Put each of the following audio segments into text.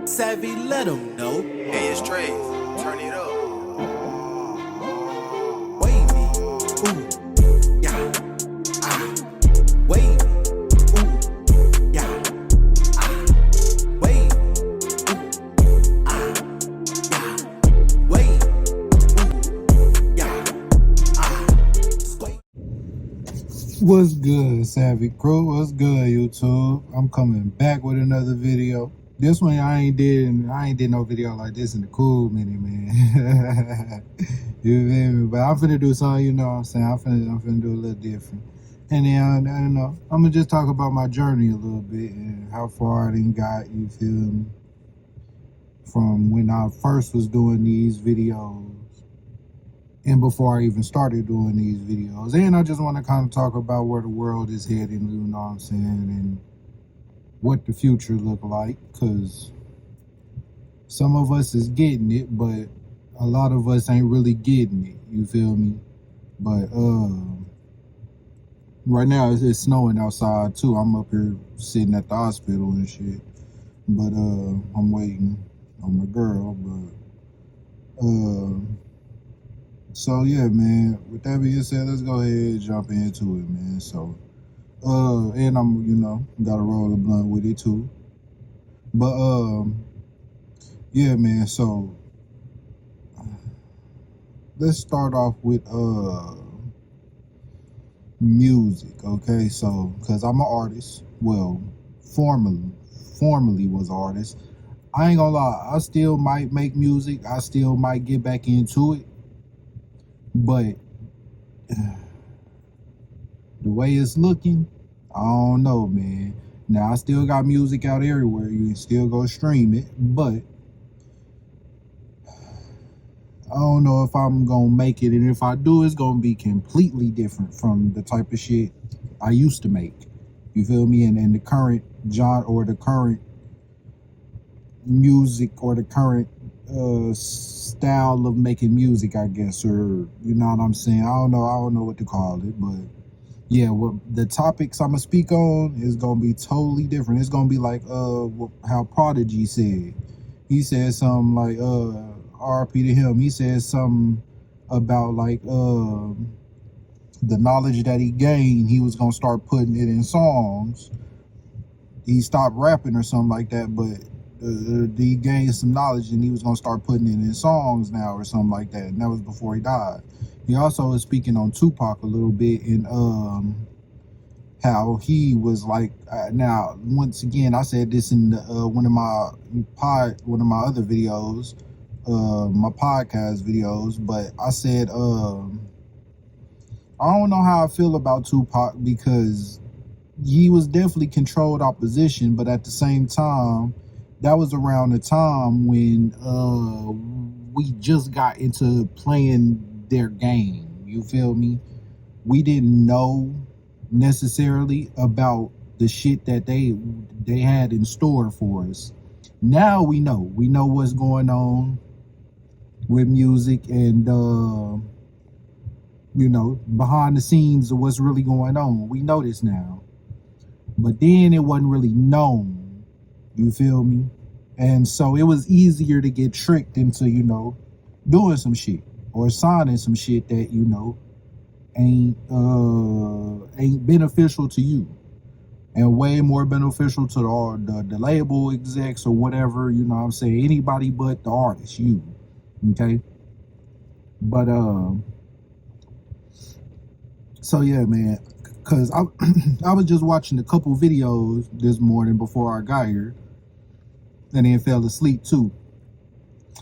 Savvy, let them know. Hey, it's Trey. Turn it up. Wavy, ooh, yeah, ah. Wavy, ooh, yeah, ah. Wavy, ooh, ah, yeah. Wavy, ooh, yeah, ah. Sway. What's good, Savvy Crew? What's good, YouTube? I'm coming back with another video. This one I ain't did no video like this in the cool minute, man. You feel me? But I'm finna do something, you know what I'm saying? I'm finna do a little different. And then I know I'm gonna just talk about my journey a little bit and how far I done got, you feel me? From when I first was doing these videos and before I even started doing these videos. And I just want to kind of talk about where the world is heading, you know what I'm saying, and what the future look like, because some of us is getting it, but a lot of us ain't really getting it, you feel me? But right now it's snowing outside too. I'm up here sitting at the hospital and shit, but I'm waiting on my girl. But so yeah, man, with that being said, let's go ahead and jump into it, man. So and I'm, you know, gotta roll a blunt with it too. But yeah, man, so let's start off with music, okay? So because I'm an artist, well, formerly was an artist. I ain't gonna lie, I still might make music, I still might get back into it, but the way it's looking, I don't know, man. Now I still got music out everywhere, you can still go stream it, but I don't know if I'm gonna make it, and if I do, it's gonna be completely different from the type of shit I used to make. You feel me? And the current genre, or the current music, or the current style of making music, I guess, or you know what I'm saying? I don't know what to call it, but yeah, well, the topics I'm gonna speak on is gonna be totally different. It's gonna be like how Prodigy said. He said something like RP to him. He said something about like the knowledge that he gained, he was gonna start putting it in songs. He stopped rapping or something like that, but he gained some knowledge and he was gonna start putting it in songs now or something like that. And that was before he died. He also was speaking on Tupac a little bit, and how he was like, now once again, I said this in the, one of my other videos, my podcast videos, but I said I don't know how I feel about Tupac, because he was definitely controlled opposition, but at the same time, that was around the time when we just got into playing their game, you feel me? We didn't know necessarily about the shit that they had in store for us. Now we know what's going on with music, and you know, behind the scenes of what's really going on. We know this now, but then it wasn't really known, you feel me? And so it was easier to get tricked into, you know, doing some shit or signing some shit that, you know, ain't beneficial to you, and way more beneficial to the label execs or whatever, you know what I'm saying? Anybody but the artist, you, okay? But so yeah, man, because I was just watching a couple videos this morning before I got here, and then fell asleep too.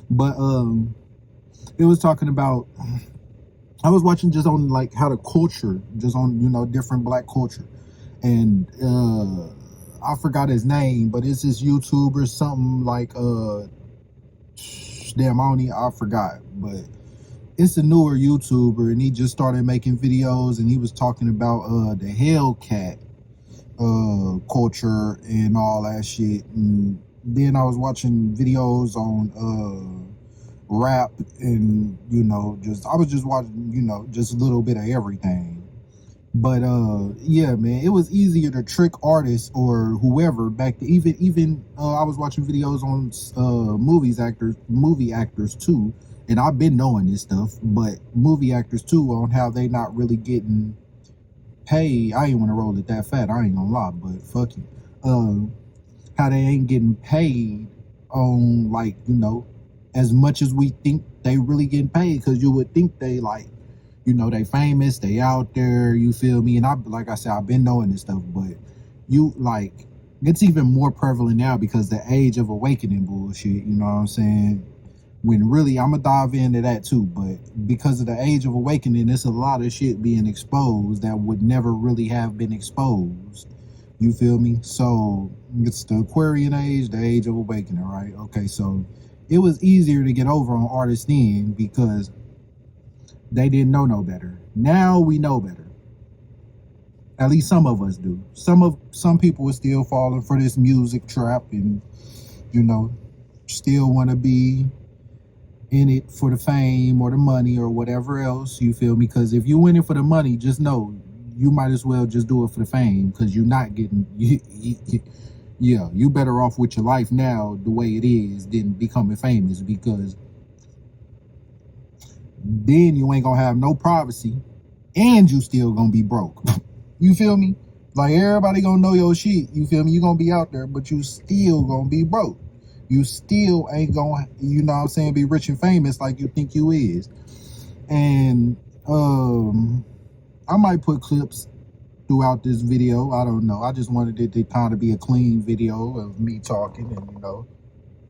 But it was talking about, I was watching just on like how the culture, just on, you know, different black culture, and I forgot his name, but it's this YouTuber, something like damn, I forgot, but it's a newer YouTuber, and he just started making videos, and he was talking about the Hellcat culture and all that shit. And then I was watching videos on rap, and you know, I was just watching, you know, just a little bit of everything. But yeah, man, it was easier to trick artists or whoever back to even I was watching videos on movie actors too, and I've been knowing this stuff, but movie actors too, on how they not really getting paid. I ain't want to roll it that fat, I ain't gonna lie, but fuck you. How they ain't getting paid on, like, as much as we think they really getting paid, because you would think they, like, they famous, they out there, you feel me? And like I said, I've been knowing this stuff, but it's even more prevalent now because the age of awakening bullshit, you know what I'm saying? When really, I'm gonna dive into that too, but because of the age of awakening, there's a lot of shit being exposed that would never really have been exposed. You feel me? So it's the Aquarian age, the age of awakening, right? Okay, so it was easier to get over on artists then because they didn't know no better. Now we know better. At least some of us do. Some people are still falling for this music trap and still want to be in it for the fame or the money or whatever else, you feel me? Because if you in it for the money, just know you might as well just do it for the fame, because you're not getting yeah, you better off with your life now the way it is than becoming famous, because then you ain't gonna have no privacy and you still gonna be broke. You feel me? Like, everybody gonna know your shit, you feel me? You gonna be out there, but you still gonna be broke. You still ain't gonna, you know what I'm saying, be rich and famous like you think you is. And I might put clips throughout this video, I don't know. I just wanted it to kind of be a clean video of me talking, and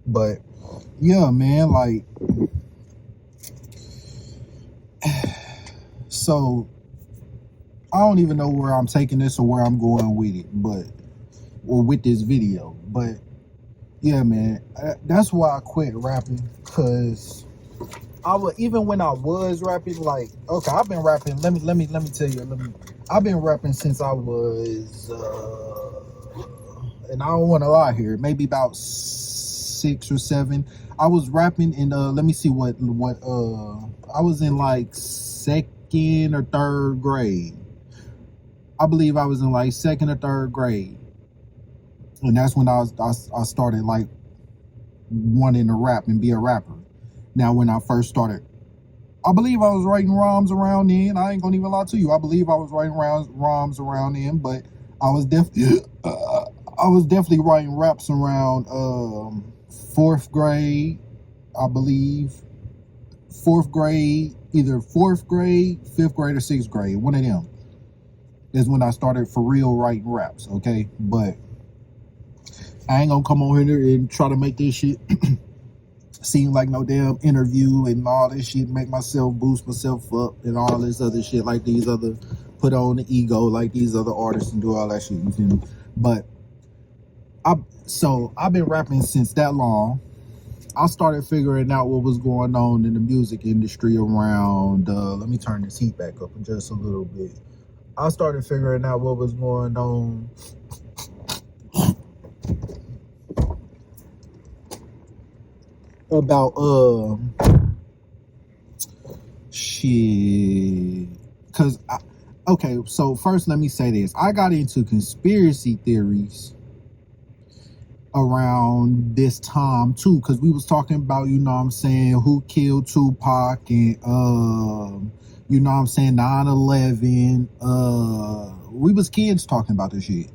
but yeah, man, like, so I don't even know where I'm taking this or where I'm going with it, or with this video, but yeah, man, that's why I quit rapping. Because even when I was rapping, like, okay, I've been rapping, let me tell you, I've been rapping since I was and I don't want to lie here, maybe about 6 or 7. I was rapping in let me see what I was in, like, 2nd or 3rd grade. I believe I was in, like, 2nd or 3rd grade, and that's when I started, like, wanting to rap and be a rapper. Now, when I first started, I believe I was writing rhymes around then. I ain't gonna even lie to you. I believe I was writing rhymes around then, but I was definitely writing raps around 4th grade, I believe. 4th grade, either 4th grade, 5th grade, or 6th grade. One of them is when I started for real writing raps, okay? But I ain't gonna come on here and try to make this shit seem like no damn interview and all this shit, make myself boost myself up and all this other shit like these other, put on the ego like these other artists and do all that shit, you feel me? But I've been rapping since that long. I started figuring out what was going on in the music industry around, let me turn this heat back up just a little bit. I started figuring out what was going on about shit, because okay, so first let me say this. I got into conspiracy theories around this time too, because we was talking about, you know what I'm saying, who killed Tupac, and you know what I'm saying, 9/11. We was kids talking about this shit,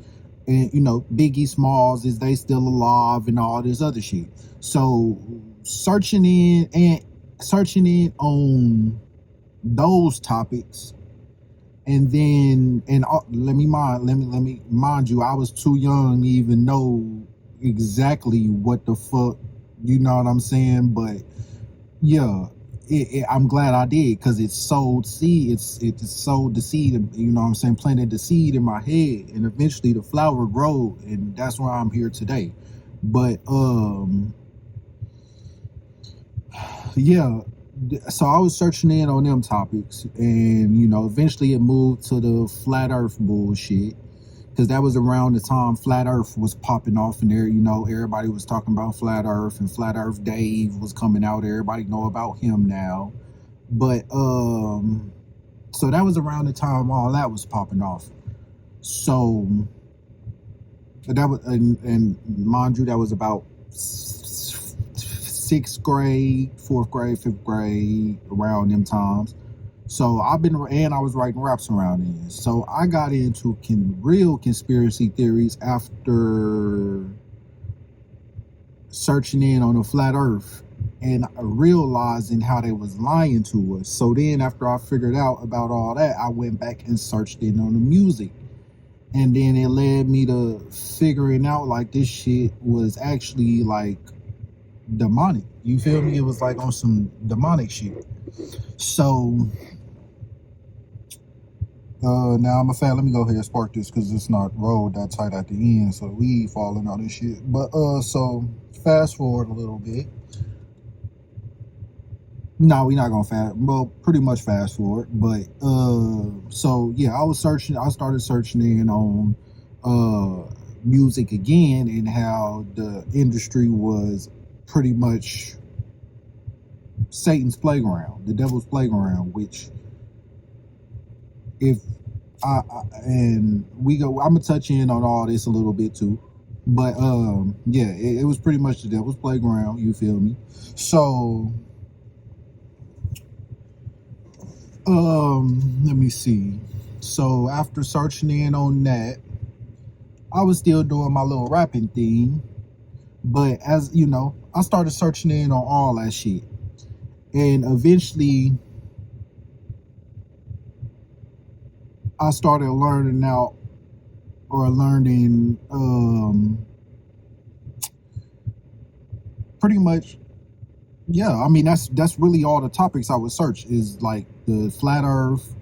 and Biggie Smalls, is they still alive, and all this other shit. So searching in on those topics, and then let me mind you, I was too young to even know exactly what the fuck, you know what I'm saying, but yeah, I'm glad I did, because it sowed seed. It sowed the seed, you know what I'm saying, planted the seed in my head, and eventually the flower grew, and that's why I'm here today. But yeah, so I was searching in on them topics, and eventually it moved to the flat earth bullshit, because that was around the time flat earth was popping off, and there, everybody was talking about flat earth, and flat earth Dave was coming out. Everybody know about him now. But So that was around the time all that was popping off. So that was, and mind you, that was about sixth grade, fourth grade, fifth grade, around them times. So I was writing raps around then. So I got into real conspiracy theories after searching in on the flat earth and realizing how they was lying to us. So then after I figured out about all that, I went back and searched in on the music. And then it led me to figuring out like this shit was actually like demonic. You feel me? It was like on some demonic shit. So now I'm a fan. Let me go ahead and spark this because it's not rolled that tight at the end, so we falling on this shit. But so fast forward a little bit. No, we're not gonna pretty much fast forward. But so yeah, I started searching in on music again and how the industry was pretty much Satan's playground, the devil's playground, which if I'm gonna touch in on all this a little bit too, but yeah, it was pretty much the devil's playground. You feel me? So let me see. So after searching in on that, I was still doing my little rapping thing, but as you know, I started searching in on all that shit, and eventually I started learning pretty much, yeah. I mean, that's really all the topics I would search is like the flat earth,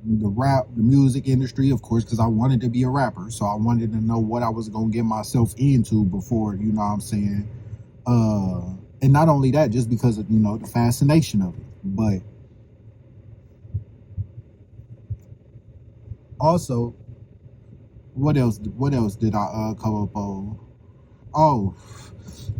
the rap, the music industry, of course, because I wanted to be a rapper. So I wanted to know what I was going to get myself into before, you know what I'm saying? And not only that, just because of, you know, the fascination of it. But also, what else did I come up on? Oh,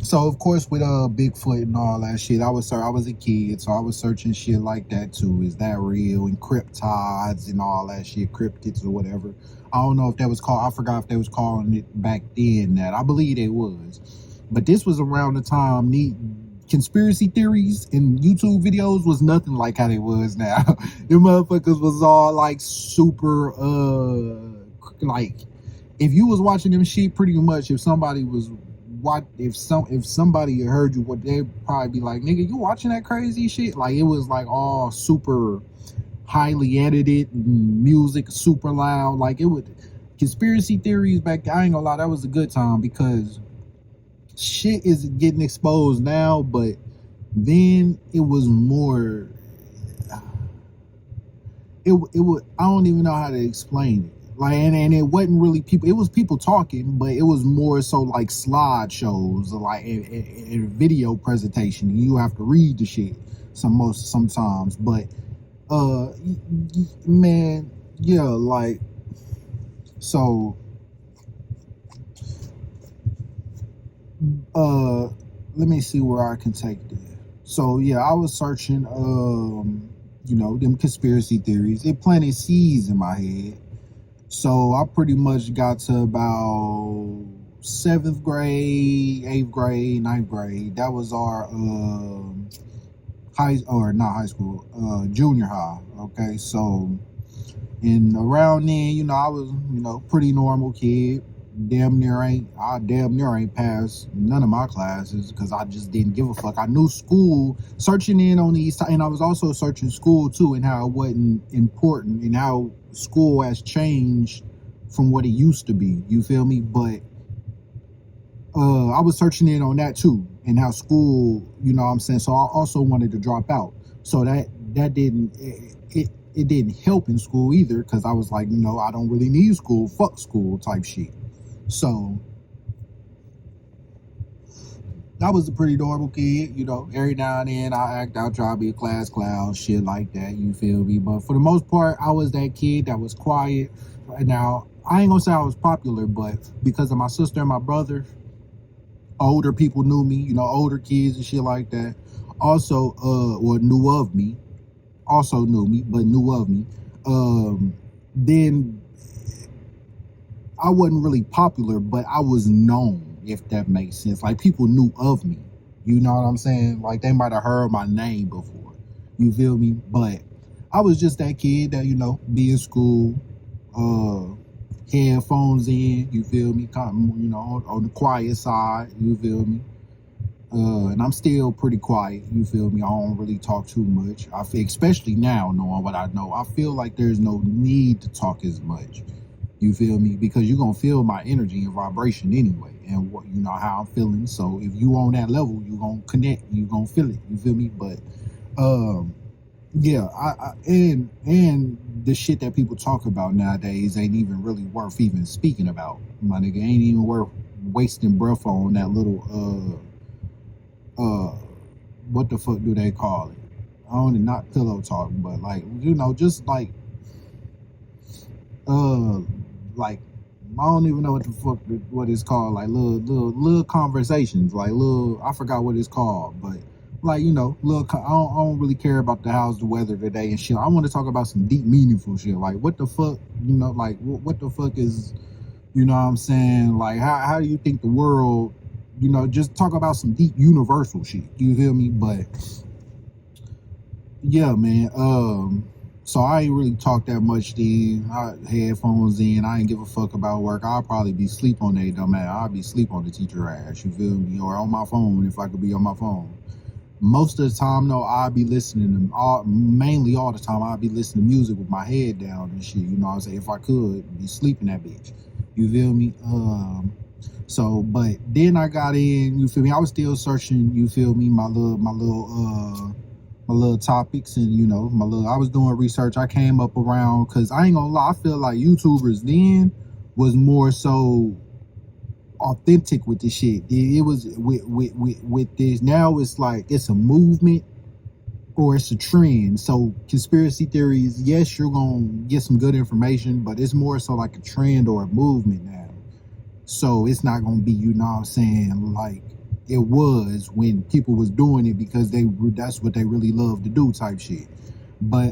so of course with Bigfoot and all that shit, I was a kid, so I was searching shit like that too. Is that real? And cryptids and all that shit, cryptids or whatever. I don't know if that was called. I forgot if they was calling it back then. That I believe it was, but this was around the time conspiracy theories and YouTube videos was nothing like how they was now. The motherfuckers was all like super like if you was watching them shit, pretty much if somebody was if somebody heard you, what they'd probably be like, nigga, you watching that crazy shit? Like it was like all super highly edited, music super loud. Like it would conspiracy theories back then, I ain't gonna lie, that was a good time because shit is getting exposed now, but then it was more it would I don't even know how to explain it. Like and it wasn't really people, it was people talking, but it was more so like slideshows or like a video presentation. You have to read the shit sometimes, but man, yeah, like so let me see where I can take this. So yeah, I was searching you know, them conspiracy theories. It planted seeds in my head. So I pretty much got to about 7th grade, 8th grade, 9th grade. That was our junior high. Okay, so and around then, you know, I was, you know, pretty normal kid. Damn near ain't passed none of my classes because I just didn't give a fuck. I knew school, searching in on the East Side, and I was also searching school too, and how it wasn't important and how school has changed from what it used to be. You feel me? But I was searching in on that too, and how school, you know what I'm saying? So I also wanted to drop out. So that didn't it didn't help in school either, because I was like, you know, I don't really need school, fuck school type shit. So I was a pretty normal kid, you know. Every now and then I act out, try to be a class clown, shit like that, you feel me? But for the most part, I was that kid that was quiet. Now, I ain't gonna say I was popular, but because of my sister and my brother, older people knew me, you know, older kids and shit like that. Also, or knew of me. also knew me, but knew of me. Then I wasn't really popular, but I was known, if that makes sense. Like people knew of me. You know what I'm saying? Like they might have heard my name before. You feel me? But I was just that kid that, be in school, headphones in, you feel me? Kind of, on the quiet side, you feel me? And I'm still pretty quiet, you feel me? I don't really talk too much. I feel, especially now, knowing what I know, I feel like there's no need to talk as much. You feel me? Because you're gonna feel my energy and vibration anyway, and what how I'm feeling. So if you on that level, you're gonna connect, you're gonna feel it. You feel me? But yeah, and the shit that people talk about nowadays ain't even really worth even speaking about. My nigga, ain't even worth wasting breath on that little what the fuck do they call it? I don't, not pillow talk, but like just like I don't even know what the fuck what it's called, like little conversations, like little, I forgot what it's called, but like little I don't really care about how's the weather today and shit. I want to talk about some deep meaningful shit, like what the fuck, like what the fuck is, what I'm saying, like how do you think the world, just talk about some deep universal shit, you feel me? But yeah, man, so I ain't really talk that much then. I had headphones in. I ain't give a fuck about work. I'll probably be asleep on that dumb ass. I'll be asleep on the teacher ass, you feel me? Or on my phone if I could be on my phone. Most of the time, though, I'll be listening to, mainly all the time, I'll be listening to music with my head down and shit. You know what I'm saying? If I could, be sleeping that bitch. You feel me? So, but then I got in, you feel me? I was still searching, you feel me? My little topics, and I was doing research. I came up around, because I ain't gonna lie, I feel like YouTubers then was more so authentic with this shit. It was with this. Now it's like it's a movement or it's a trend. So conspiracy theories, yes, you're gonna get some good information, but it's more so like a trend or a movement now. So it's not gonna be, what I'm saying, like it was when people was doing it because that's what they really love to do type shit. But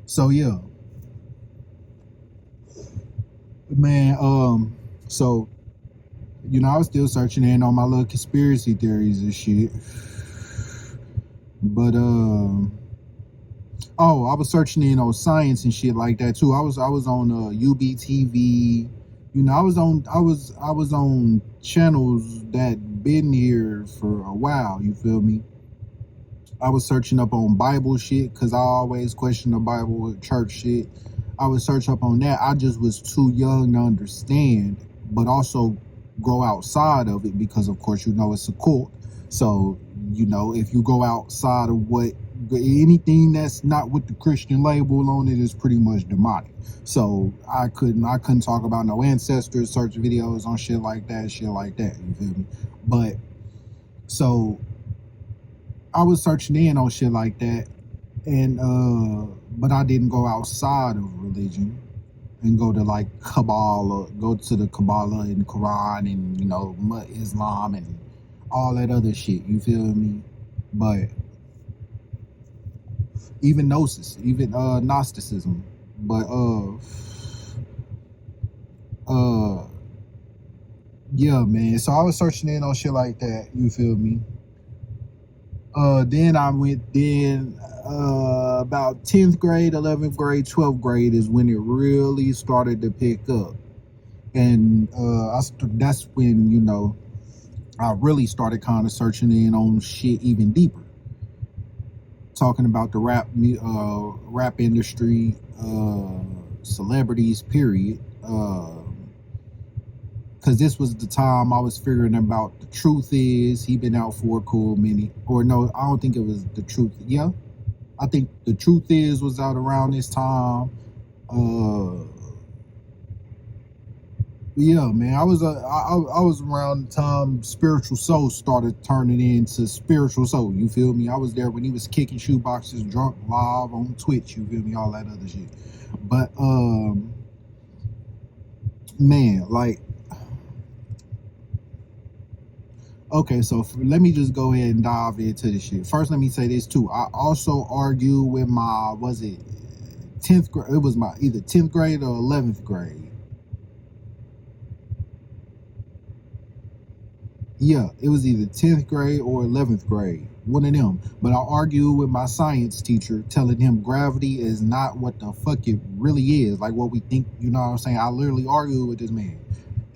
so yeah, man, so I was still searching in on my little conspiracy theories and shit. But oh, I was searching in on science and shit like that too. I was on UBTV. I was on channels that been here for a while, you feel me? I was searching up on Bible shit because I always question the Bible with church shit. I would search up on that. I just was too young to understand, but also go outside of it because, of course, it's a cult. So, if you go outside of anything that's not with the Christian label on it is pretty much demonic. So I couldn't talk about no ancestors, search videos on shit like that, you feel me? But so I was searching in on shit like that, and but I didn't go outside of religion and go to like Kabbalah, go to the Kabbalah and Quran and Islam and all that other shit, you feel me? But even Gnosis, even Gnosticism, but yeah, man. So I was searching in on shit like that, you feel me? Then I went, about 10th grade, 11th grade, 12th grade is when it really started to pick up. And that's when, I really started kind of searching in on shit even deeper. Talking about the rap industry, celebrities, period. Because this was the time I was figuring about The Truth Is. He been out for a cool minute. Or no, I don't think it was The Truth. Yeah, I think The Truth Is was out around this time. Yeah, man, I was around the time Spiritual Soul started turning into Spiritual Soul. You feel me? I was there when he was kicking shoeboxes drunk live on Twitch. You feel me? All that other shit. But man, like Okay, so let me just go ahead and dive into this shit. First, let me say this too. I also argue with my, was it 10th grade? It was my either 10th grade or 11th grade. Yeah, it was either 10th grade or 11th grade. One of them. But I argued with my science teacher, telling him gravity is not what the fuck it really is. Like what we think, you know what I'm saying? I literally argued with this man.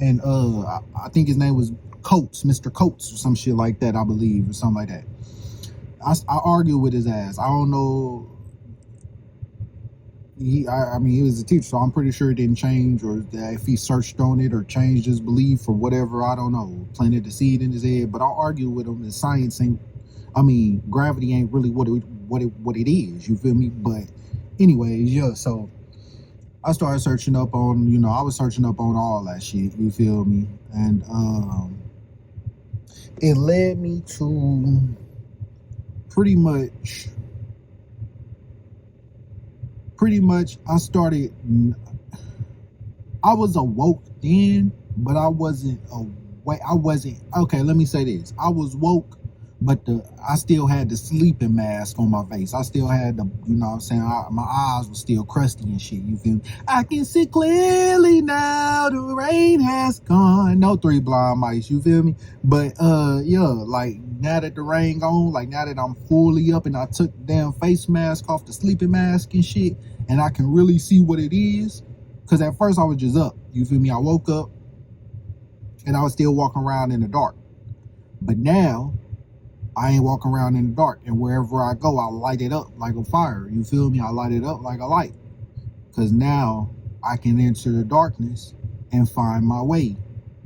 And I think his name was Coates, Mr. Coates, or some shit like that, I believe, or something like that. I argued with his ass. I don't know. I mean, he was a teacher, so I'm pretty sure it didn't change, or that if he searched on it or changed his belief or whatever, I don't know. Planted the seed in his head, but I argued with him that science ain't. I mean, gravity ain't really what it is. You feel me? But anyways, yeah. So I started searching up on, I was searching up on all that shit. You feel me? And it led me to pretty much I was awoke then, but I wasn't awake. Okay, let me say this. I was woke, but I still had the sleeping mask on my face. I still had the, you know what I'm saying, my eyes were still crusty and shit, you feel me? I can see clearly now, the rain has gone. No three blind mice, you feel me? But yeah, like now that the rain gone, like now that I'm fully up and I took the damn face mask off, the sleeping mask and shit, and I can really see what it is. Because at first I was just up, you feel me? I woke up and I was still walking around in the dark. But now I ain't walking around in the dark, and wherever I go, I light it up like a fire. You feel me? I light it up like a light. Because now I can enter the darkness and find my way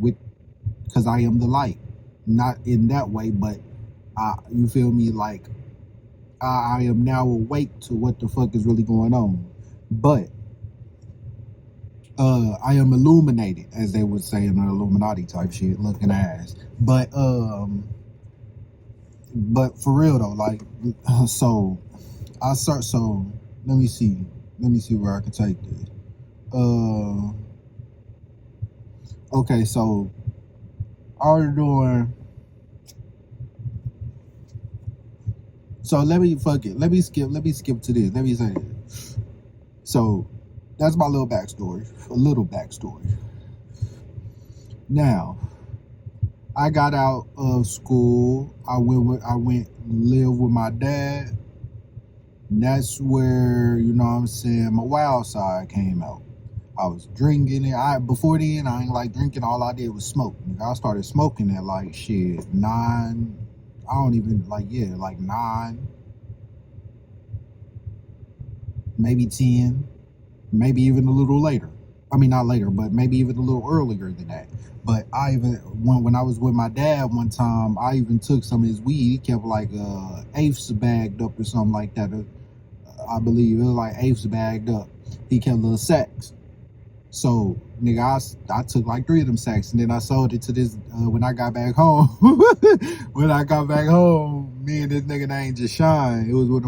because I am the light. Not in that way, but you feel me? Like I am now awake to what the fuck is really going on. But I am illuminated, as they would say in the Illuminati type shit, looking ass. But for real though, like, so I start. So let me see where I can take this. Okay, so I was doing. So let me skip to this. Let me say this. So that's my little backstory. Now, I got out of school. I went live with my dad. And that's where, you know what I'm saying, my wild side came out. I was drinking it. Before then, I ain't like drinking. All I did was smoke. I started smoking at like shit 9. I don't even like 9, maybe 10, maybe even a little later. I mean, not later, but maybe even a little earlier than that. But I even, when I was with my dad one time, I even took some of his weed. He kept like eighths bagged up or something like that. I believe it was like eighths bagged up. He kept little sacks. So, nigga, I took like 3 of them sacks, and then I sold it to this, when I got back home. When I got back home, me and this nigga named Jashawn, it was one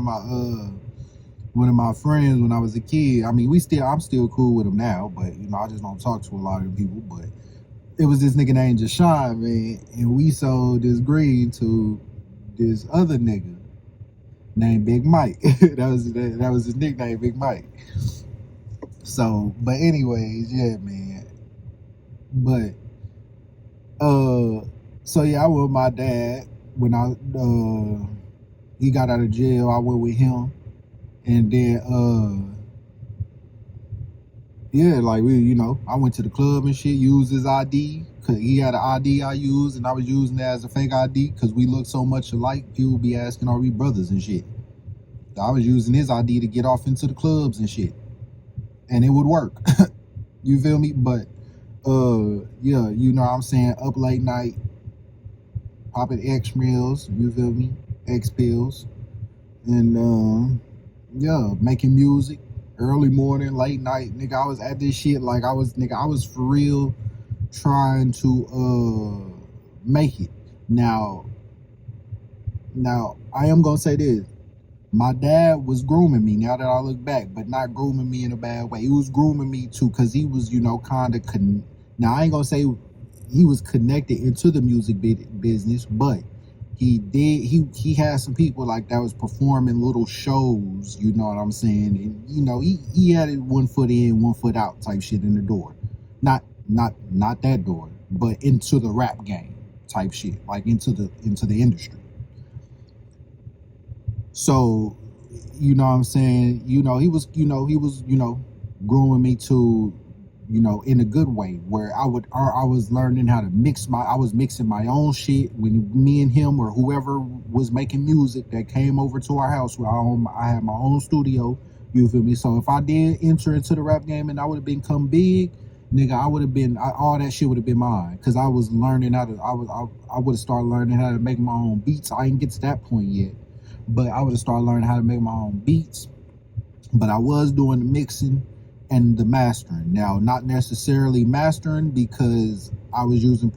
of my friends when I was a kid. I mean, I'm still cool with him now, but, you know, I just don't talk to a lot of people. But it was this nigga named Jashawn, man, and we sold this green to this other nigga named Big Mike. that was his nickname, Big Mike. So, but anyways, yeah, man. But so yeah, I went with my dad when he got out of jail. I went with him, and then yeah, like I went to the club and shit, used his ID, cause he had an ID I used, and I was using it as a fake ID because we look so much alike. People be asking, are we brothers and shit? I was using his ID to get off into the clubs and shit, and it would work. You feel me? But yeah, you know what I'm saying, up late night, popping X meals, you feel me, X pills, and yeah, making music early morning, late night, nigga. I was at this shit like I was for real trying to make it. Now I am gonna say this. My dad was grooming me, now that I look back, but not grooming me in a bad way. He was grooming me too, because he was, kind of, now I ain't gonna say he was connected into the music business, but he had some people like that was performing little shows, you know what I'm saying? And you know, he had it 1 foot in, 1 foot out type shit in the door. Not that door, but into the rap game type shit, like into the industry. So, you know what I'm saying? He was growing me to, in a good way, where I was learning how to I was mixing my own shit when me and him or whoever was making music that came over to our house where I had my own studio, you feel me? So if I did enter into the rap game and I would have become big, nigga, I would have been, all that shit would have been mine. Cause I was learning how to, I would have started learning how to make my own beats. I didn't get to that point yet, but I would have started learning how to make my own beats. But I was doing the mixing and the mastering. Now, not necessarily mastering because I was using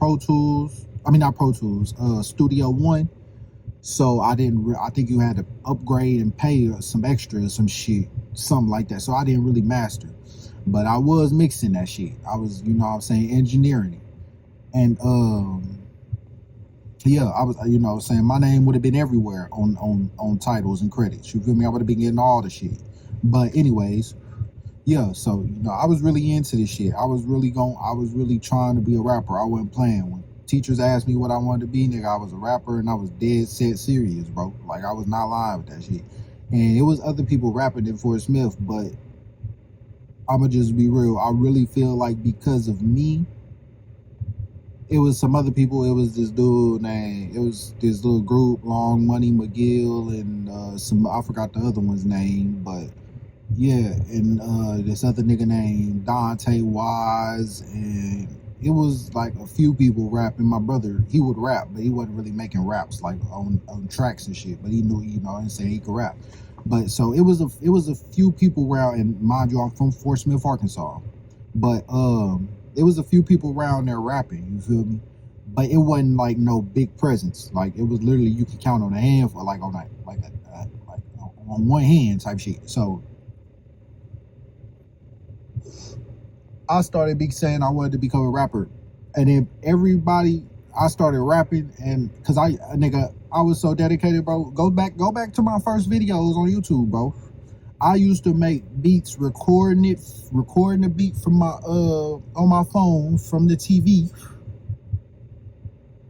Studio One. So I think you had to upgrade and pay some extra or some shit, something like that. So I didn't really master, but I was mixing that shit. I was, engineering it. And, yeah, I was, saying my name would have been everywhere on titles and credits. You feel me? I would have been getting all the shit. But anyways, yeah, so I was really into this shit. I was really trying to be a rapper. I wasn't playing. When teachers asked me what I wanted to be, nigga, I was a rapper and I was dead set serious, bro. Like I was not lying with that shit. And it was other people rapping than Fort Smith, but I'ma just be real. I really feel like because of me, it was some other people. It was this dude named, it was this little group, Long Money McGill, and I forgot the other one's name, but yeah, and this other nigga named Dante Wise, and it was like a few people rapping. My brother, he would rap, but he wasn't really making raps like on tracks and shit, but he knew, and saying he could rap. But so it was a few people around, and mind you, I'm from Fort Smith, Arkansas, but it was a few people around there rapping, you feel me? But it wasn't like no big presence. Like it was literally, you could count on a hand for like on one hand type shit. So I started saying I wanted to become a rapper, and then I started rapping, and cause I was so dedicated, bro. Go back to my first videos on YouTube, bro. I used to make beats, recording the beat from my on my phone from the TV.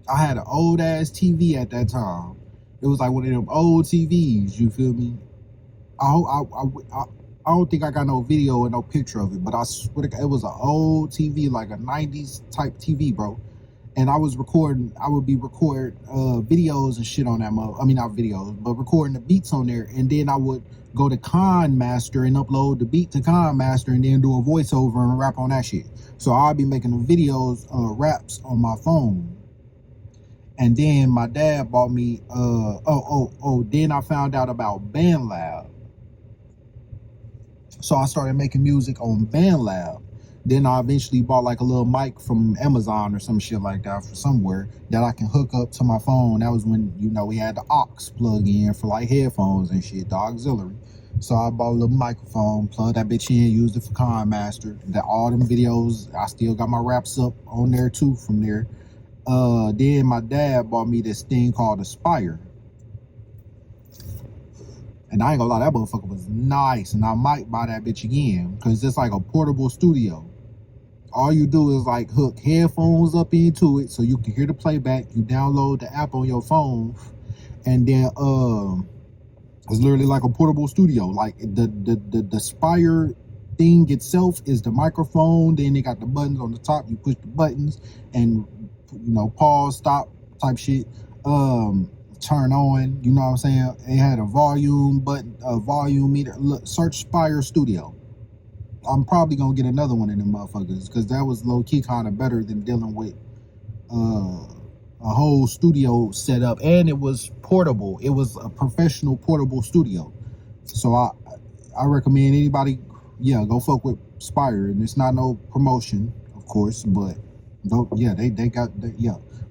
I had an old ass TV at that time. It was like one of them old TVs. You feel me? I don't think I got no video and no picture of it, but I swear to God, it was an old TV, like a 90s type TV, bro. And I would be recording videos and shit on that not videos, but recording the beats on there. And then I would go to Con Master and upload the beat to Con Master and then do a voiceover and rap on that shit. So I'd be making the videos, raps on my phone. And then my dad bought me, then I found out about BandLab. So I started making music on BandLab. Then I eventually bought like a little mic from Amazon or some shit like that for somewhere that I can hook up to my phone. That was when, we had the aux plug in for like headphones and shit, the auxiliary. So I bought a little microphone, plugged that bitch in, used it for Con Master. All them videos, I still got my raps up on there too from there. Then my dad bought me this thing called Aspire. And I ain't gonna lie, that motherfucker was nice. And I might buy that bitch again because it's like a portable studio. All you do is like hook headphones up into it so you can hear the playback. You download the app on your phone, and then it's literally like a portable studio. Like the Spire thing itself is the microphone. Then they got the buttons on the top. You push the buttons and pause, stop type shit. Turn on, you know what I'm saying? It had a volume button, a volume meter. Look, search Spire Studio. I'm probably gonna get another one of them motherfuckers because that was low key kind of better than dealing with a whole studio setup, and it was portable. It was a professional portable studio. So I recommend anybody, go fuck with Spire, and it's not no promotion, of course, but they got.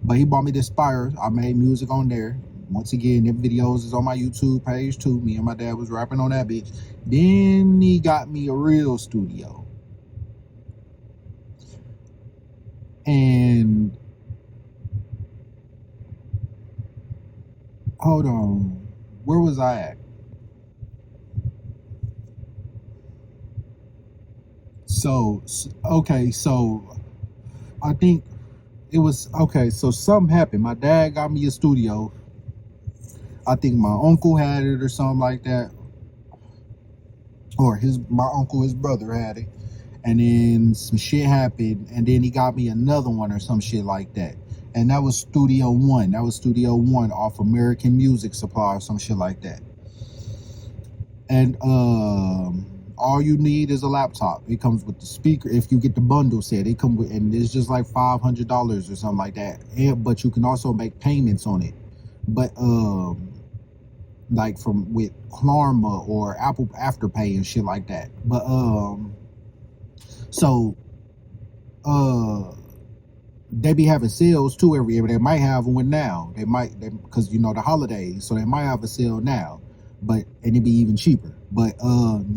But he bought me this Spire. I made music on there. Once again, them videos is on my YouTube page too. Me and my dad was rapping on that bitch. Then he got me a real studio. And hold on. Where was I at? Okay, so I think it was okay. So something happened. My dad got me a studio. I think my uncle had it or something like that, or my uncle, his brother had it, and then some shit happened, and then he got me another one or some shit like that, and that was Studio One. That was Studio One off American Music Supply or some shit like that. And all you need is a laptop. It comes with the speaker. If you get the bundle set, it come with, and it's just like $500 or something like that. But you can also make payments on it. But like from with Klarna or Apple Afterpay and shit like that. But so they be having sales too every year. They might have one now. Because the holidays, so they might have a sale now. But and it'd be even cheaper. But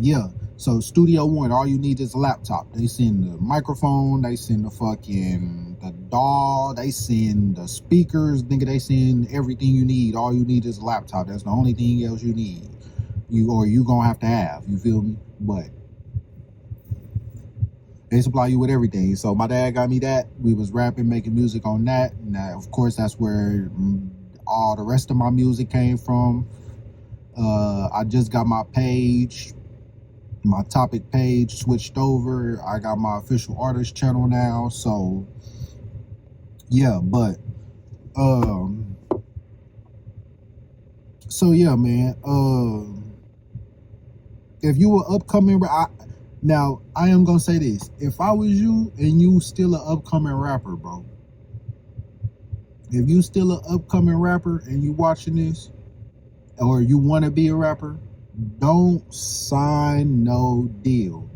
yeah. So Studio One, all you need is a laptop. They send the microphone, they send the DAW, they send the speakers, nigga, they send everything you need. All you need is a laptop. That's the only thing else you need. You gonna have to have, you feel me? But they supply you with everything. So my dad got me that. We was rapping, making music on that. And of course, that's where all the rest of my music came from. I just got my page. My topic page switched over. I got my official artist channel now. So yeah, but so yeah, man. If you were upcoming, now I am gonna say this: if I was you and you still an upcoming rapper, bro, if you still an upcoming rapper and you watching this, or you want to be a rapper, don't sign no deal.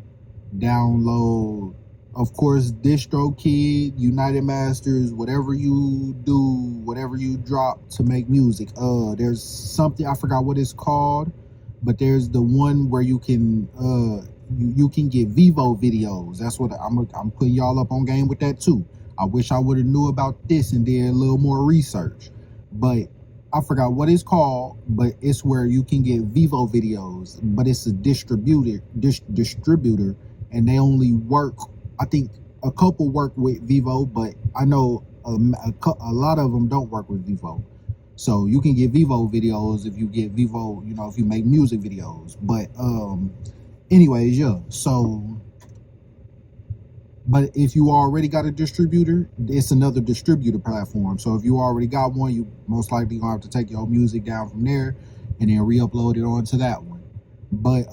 Download, of course, DistroKid, United Masters, whatever you do, whatever you drop to make music. There's something, I forgot what it's called, but there's the one where you can you can get Vivo videos. That's what I'm putting y'all up on game with that too. I wish I would have knew about this and did a little more research, but I forgot what it's called, but it's where you can get Vivo videos, but it's a distributor, and they only work, I think a couple work with Vivo, but I know a lot of them don't work with Vivo. So you can get Vivo videos if you get Vivo, if you make music videos. But anyways, yeah, so, but if you already got a distributor, it's another distributor platform. So if you already got one, you most likely gonna have to take your music down from there and then re-upload it onto that one. But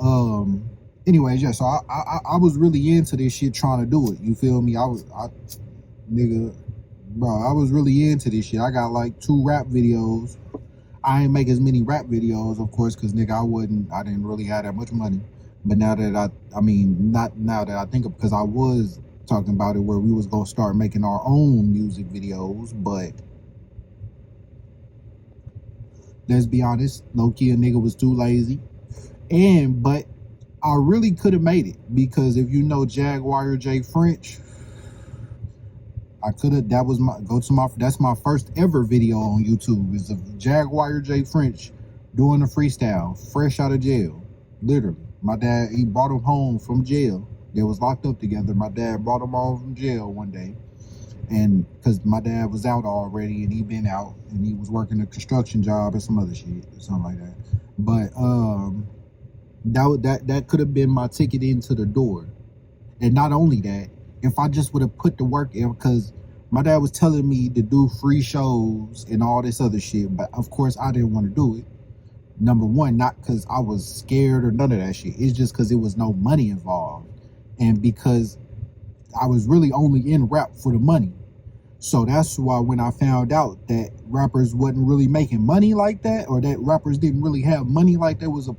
anyways, yeah, so I was really into this shit, trying to do it. You feel me? I was really into this shit. I got like 2 rap videos. I ain't make as many rap videos, of course, because nigga, I didn't really have that much money. But now that not now that I think of, because I was talking about it where we was gonna start making our own music videos, but let's be honest, low-key a nigga was too lazy. But I really could have made it, because if you know Jaguar J French, that's my first ever video on YouTube, is of Jaguar J French doing a freestyle, fresh out of jail, literally. My dad, he brought him home from jail. They was locked up together. My dad brought him home from jail one day, and because my dad was out already, and he been out, and he was working a construction job or some other shit or something like that. But that could have been my ticket into the door. And not only that, if I just would have put the work in, because my dad was telling me to do free shows and all this other shit, but of course I didn't want to do it. Number one, not because I was scared or none of that shit. It's just because there was no money involved. And because I was really only in rap for the money. So that's why when I found out that rappers wasn't really making money like that, or that rappers didn't really have money like that was a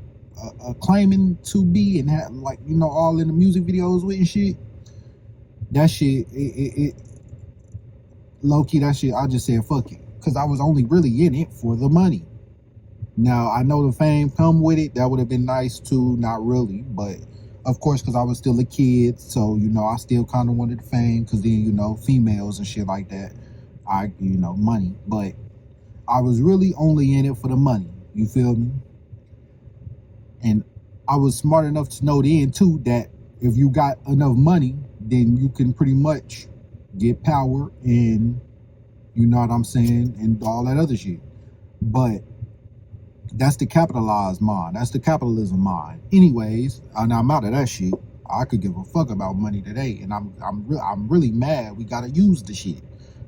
claiming to be, and have, like, all in the music videos with and shit, that shit, it low-key, that shit, I just said fuck it. Because I was only really in it for the money. Now, I know the fame come with it. That would have been nice too. Not really, but of course, because I was still a kid. So, I still kind of wanted the fame, because then, females and shit like that. Money. But I was really only in it for the money. You feel me? And I was smart enough to know then too that if you got enough money, then you can pretty much get power and, you know what I'm saying, and all that other shit. But that's the capitalized mind. That's the capitalism mind. Anyways, and I'm out of that shit. I could give a fuck about money today, and I'm really mad. We gotta use the shit,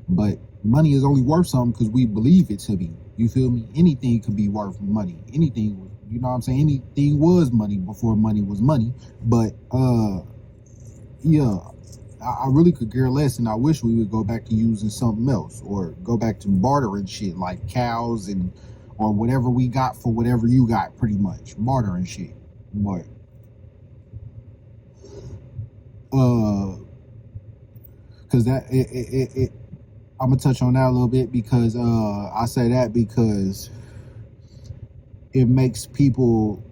but money is only worth something because we believe it to be. You feel me? Anything could be worth money. Anything, you know what I'm saying? Anything was money before money was money. But yeah, I really could care less, and I wish we would go back to using something else or go back to bartering shit like cows and or whatever we got for whatever you got, pretty much bartering shit. But because that I'm gonna touch on that a little bit because I say that because it makes people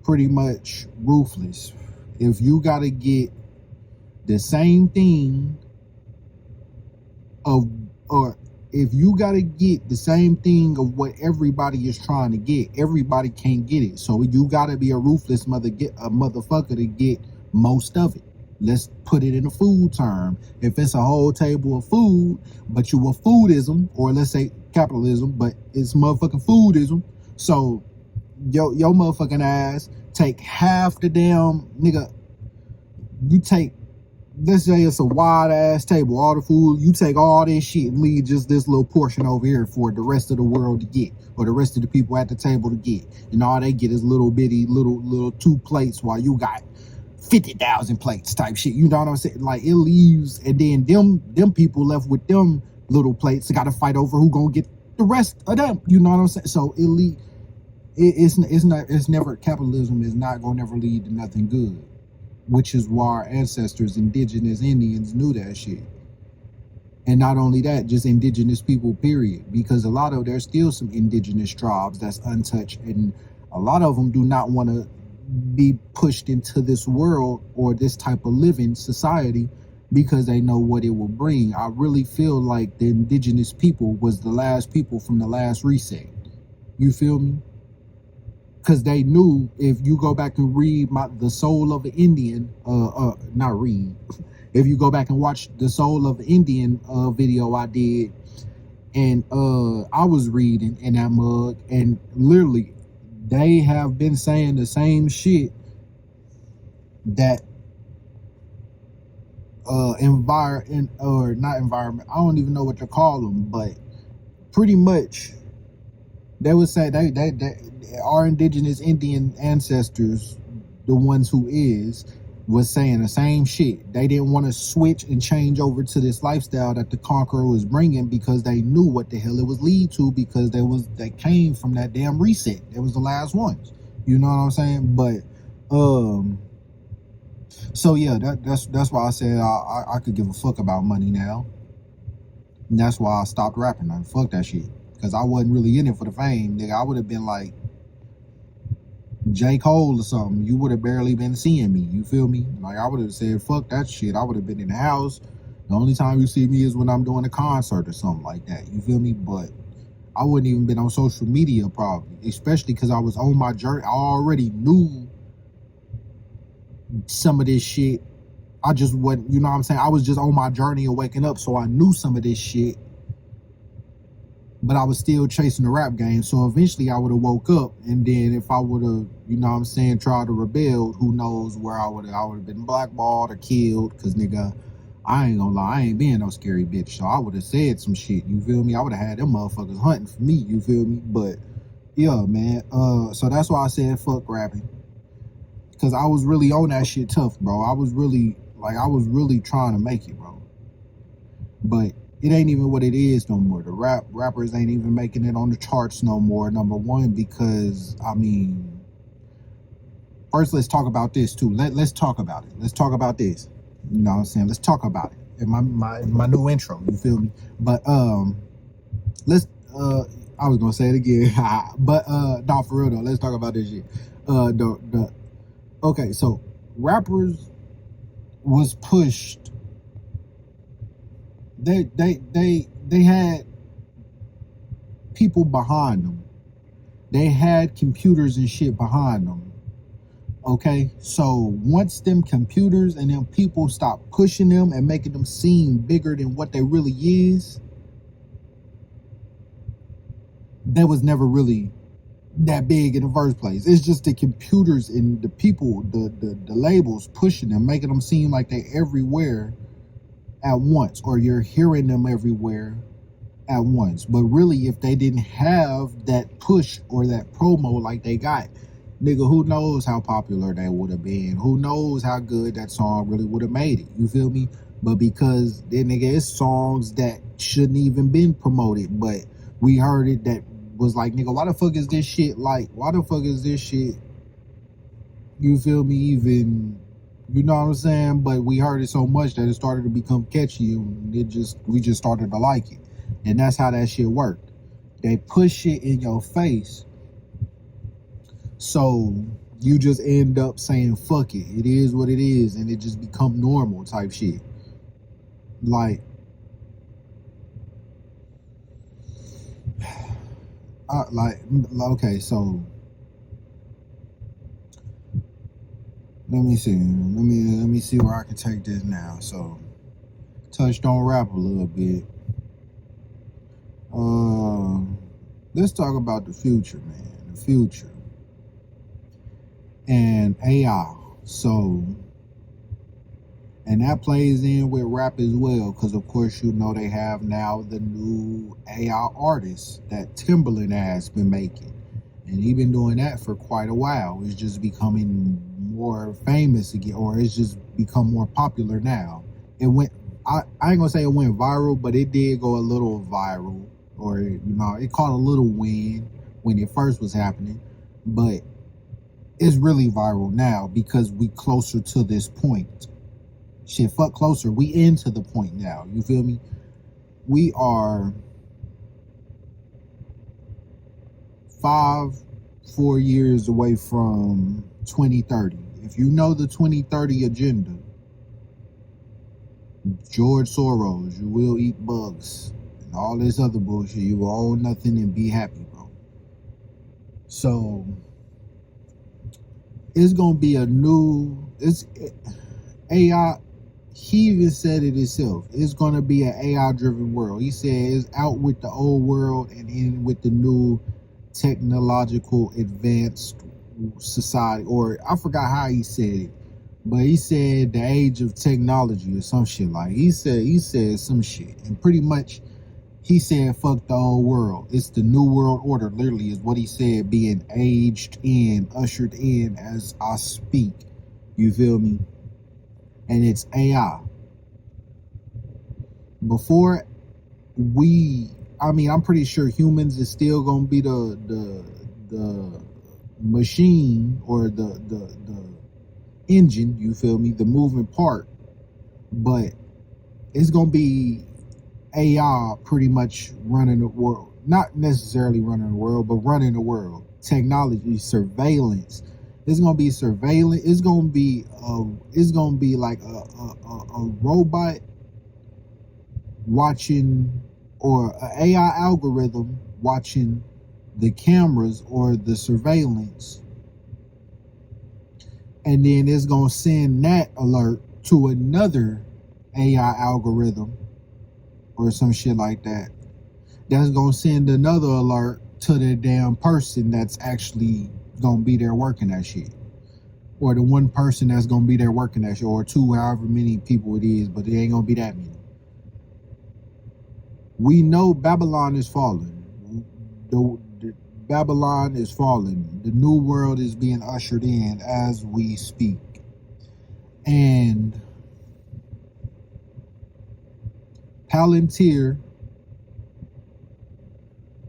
pretty much ruthless. If you gotta get the same thing of, or if you gotta get the same thing of what everybody is trying to get, everybody can't get it. So you gotta be a ruthless motherfucker to get most of it. Let's put it in a food term. If it's a whole table of food, but you a foodism, or let's say capitalism, but it's motherfucking foodism. So your motherfucking ass take half the damn nigga. You take, let's say it's a wide ass table, all the food, you take all this shit and leave just this little portion over here for the rest of the world to get, or the rest of the people at the table to get, and all they get is little bitty little 2 plates while you got 50,000 plates type shit. You know what I'm saying? Like, it leaves, and then them people left with them little plates got to fight over who gonna get the rest of them. You know what I'm saying? So it's never, capitalism is not gonna never lead to nothing good, which is why our ancestors, indigenous Indians, knew that shit. And not only that, just indigenous people, period. Because there's still some indigenous tribes that's untouched, and a lot of them do not want to be pushed into this world or this type of living society because they know what it will bring. I really feel like the indigenous people was the last people from the last reset. You feel me? Because they knew, if you go back and read The Soul of an Indian, not read, if you go back and watch The Soul of the Indian video I did, and I was reading in that mug, and literally they have been saying the same shit that not environment, I don't even know what to call them, but pretty much they would say they our indigenous Indian ancestors, the ones who was saying the same shit. They didn't want to switch and change over to this lifestyle that the conqueror was bringing because they knew what the hell it was lead to, because they came from that damn reset. They was the last ones. You know what I'm saying? But so yeah, that's why I said I could give a fuck about money now. And that's why I stopped rapping. I fuck that shit. Because I wasn't really in it for the fame, nigga. I would have been like J. Cole or something. You would have barely been seeing me. You feel me? Like, I would have said, fuck that shit. I would have been in the house. The only time you see me is when I'm doing a concert or something like that. You feel me? But I wouldn't even been on social media probably. Especially because I was on my journey. I already knew some of this shit. I just wasn't, you know what I'm saying? I was just on my journey of waking up. So I knew some of this shit. But I was still chasing the rap game. So eventually I would have woke up, and then if I would have, you know what I'm saying, tried to rebel, who knows where I would have been blackballed or killed. Cause nigga, I ain't gonna lie, I ain't being no scary bitch. So I would have said some shit, you feel me? I would have had them motherfuckers hunting for me, you feel me? But yeah, man, so that's why I said fuck rapping. Cause I was really on that shit tough, bro. I was really trying to make it, bro. But it ain't even what it is no more. The rappers ain't even making it on the charts no more, number one, because, I mean, first let's talk about this too. Let's talk about it. Let's talk about this. You know what I'm saying? Let's talk about it. In my new intro, you feel me? But let's I was gonna say it again. But no, for real though, let's talk about this shit. Okay, so rappers was pushed. They had people behind them. They had computers and shit behind them. Okay, so once them computers and them people stop pushing them and making them seem bigger than what they really is, they was never really that big in the first place. It's just the computers and the people, the labels pushing them, making them seem like they everywhere at once, or you're hearing them everywhere at once. But really, if they didn't have that push or that promo like they got, nigga, who knows how popular they would have been? Who knows how good that song really would have made it? You feel me? But because then nigga, it's songs that shouldn't even been promoted, but we heard it, that was like, nigga, why the fuck is this shit like? Why the fuck is this shit? You feel me? Even, you know what I'm saying? But we heard it so much that it started to become catchy, and we just started to like it. And that's how that shit worked. They push it in your face, so you just end up saying fuck it. It is what it is, and it just become normal type shit. Like, okay, so let me see where I can take this now. So touched on rap a little bit. Let's talk about the future, man. The future and AI. So, and that plays in with rap as well, because of course you know they have now the new AI artists that Timberland has been making, and he been doing that for quite a while. It's just becoming more famous again, or it's just become more popular now. It went, I ain't gonna say it went viral, but it did go a little viral, or you know, it caught a little wind when it first was happening, but it's really viral now because we closer to this point. Shit, fuck closer. We into the point now. You feel me? We are 4 years away from 2030. If you know the 2030 agenda, George Soros, you will eat bugs, and all this other bullshit. You will own nothing and be happy, bro. So it's gonna be a new, AI. He even said it himself. It's gonna be an AI driven world. He said it's out with the old world and in with the new technological advanced society, or I forgot how he said it, but he said the age of technology or some shit. Like he said some shit, and pretty much he said fuck the old world. It's the new world order, literally, is what he said, being aged in, ushered in as I speak. You feel me? And it's AI. Before I'm pretty sure humans is still gonna be the machine, or the engine, you feel me, the moving part, but it's gonna be AI pretty much running the world. Not necessarily running the world, but running the world. Technology, surveillance. It's gonna be surveillance. It's gonna be like a robot watching, or an AI algorithm watching the cameras or the surveillance, and then it's gonna send that alert to another AI algorithm or some shit like that. That's gonna send another alert to the damn person that's actually gonna be there working that shit, or the one person that's gonna be there working that shit, or two, however many people it is, but it ain't gonna be that many. We know Babylon is falling. The Babylon is falling. The new world is being ushered in as we speak. And Palantir,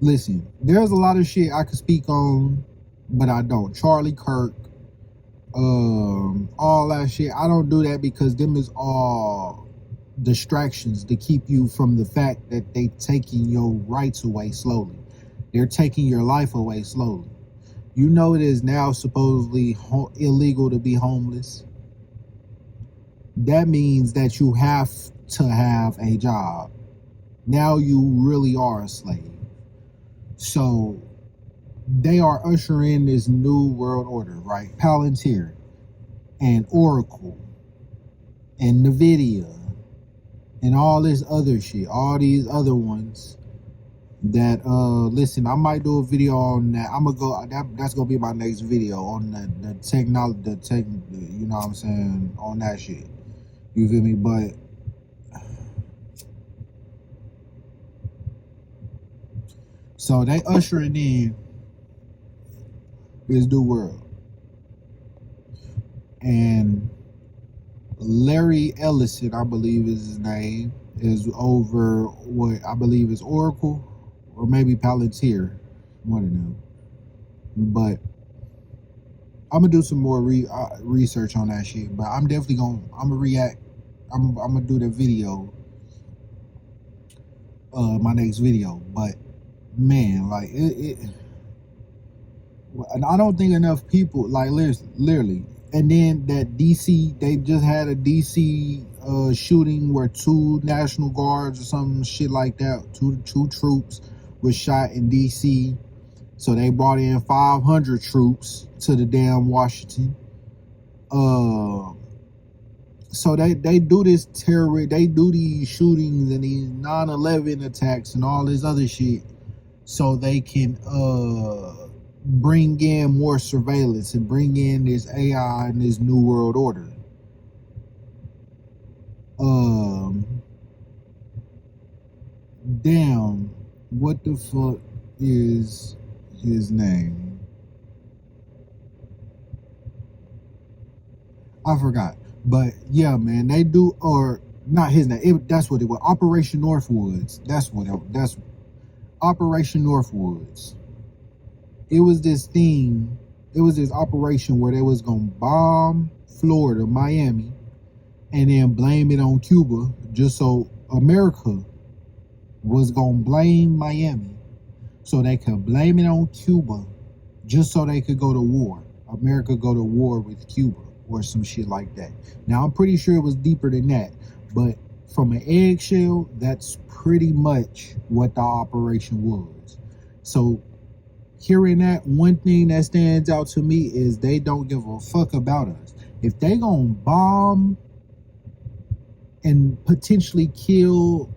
listen, there's a lot of shit I could speak on, but I don't. Charlie Kirk, all that shit, I don't do that because them is all distractions to keep you from the fact that they taking your rights away slowly. They're taking your life away slowly. You know it is now supposedly illegal to be homeless. That means that you have to have a job. Now you really are a slave. So they are ushering this new world order, right? Palantir and Oracle and NVIDIA and all this other shit, all these other ones that listen, I might do a video on that. I'm gonna go that's gonna be my next video on the technology, you know what I'm saying, on that shit. You feel me? But so they ushering in this new world, and Larry Ellison, I believe is his name, is over what I believe is Oracle or maybe Palantir, one of them. But I'm gonna do some more research on that shit. But I'm definitely gonna react. I'm gonna do the video, my next video. But man, like and I don't think enough people, like, literally. And then that DC, they just had a DC shooting where 2 National Guards or some shit like that, two troops was shot in DC. So they brought in 500 troops to the damn Washington. So they do this terror, they do these shootings and these 9/11 attacks and all this other shit, so they can bring in more surveillance and bring in this AI and this new world order. Damn, what the fuck is his name? I forgot. But yeah, man, they do, or not his name. That's what it was. Operation Northwoods. That's Operation Northwoods. It was this thing. It was this operation where they was gonna bomb Florida, Miami, and then blame it on Cuba, just so America was gonna blame Miami, so they could blame it on Cuba, just so they could go to war. America go to war with Cuba or some shit like that. Now I'm pretty sure it was deeper than that, but from an eggshell, that's pretty much what the operation was. So hearing that, one thing that stands out to me is they don't give a fuck about us. If they gonna bomb and potentially kill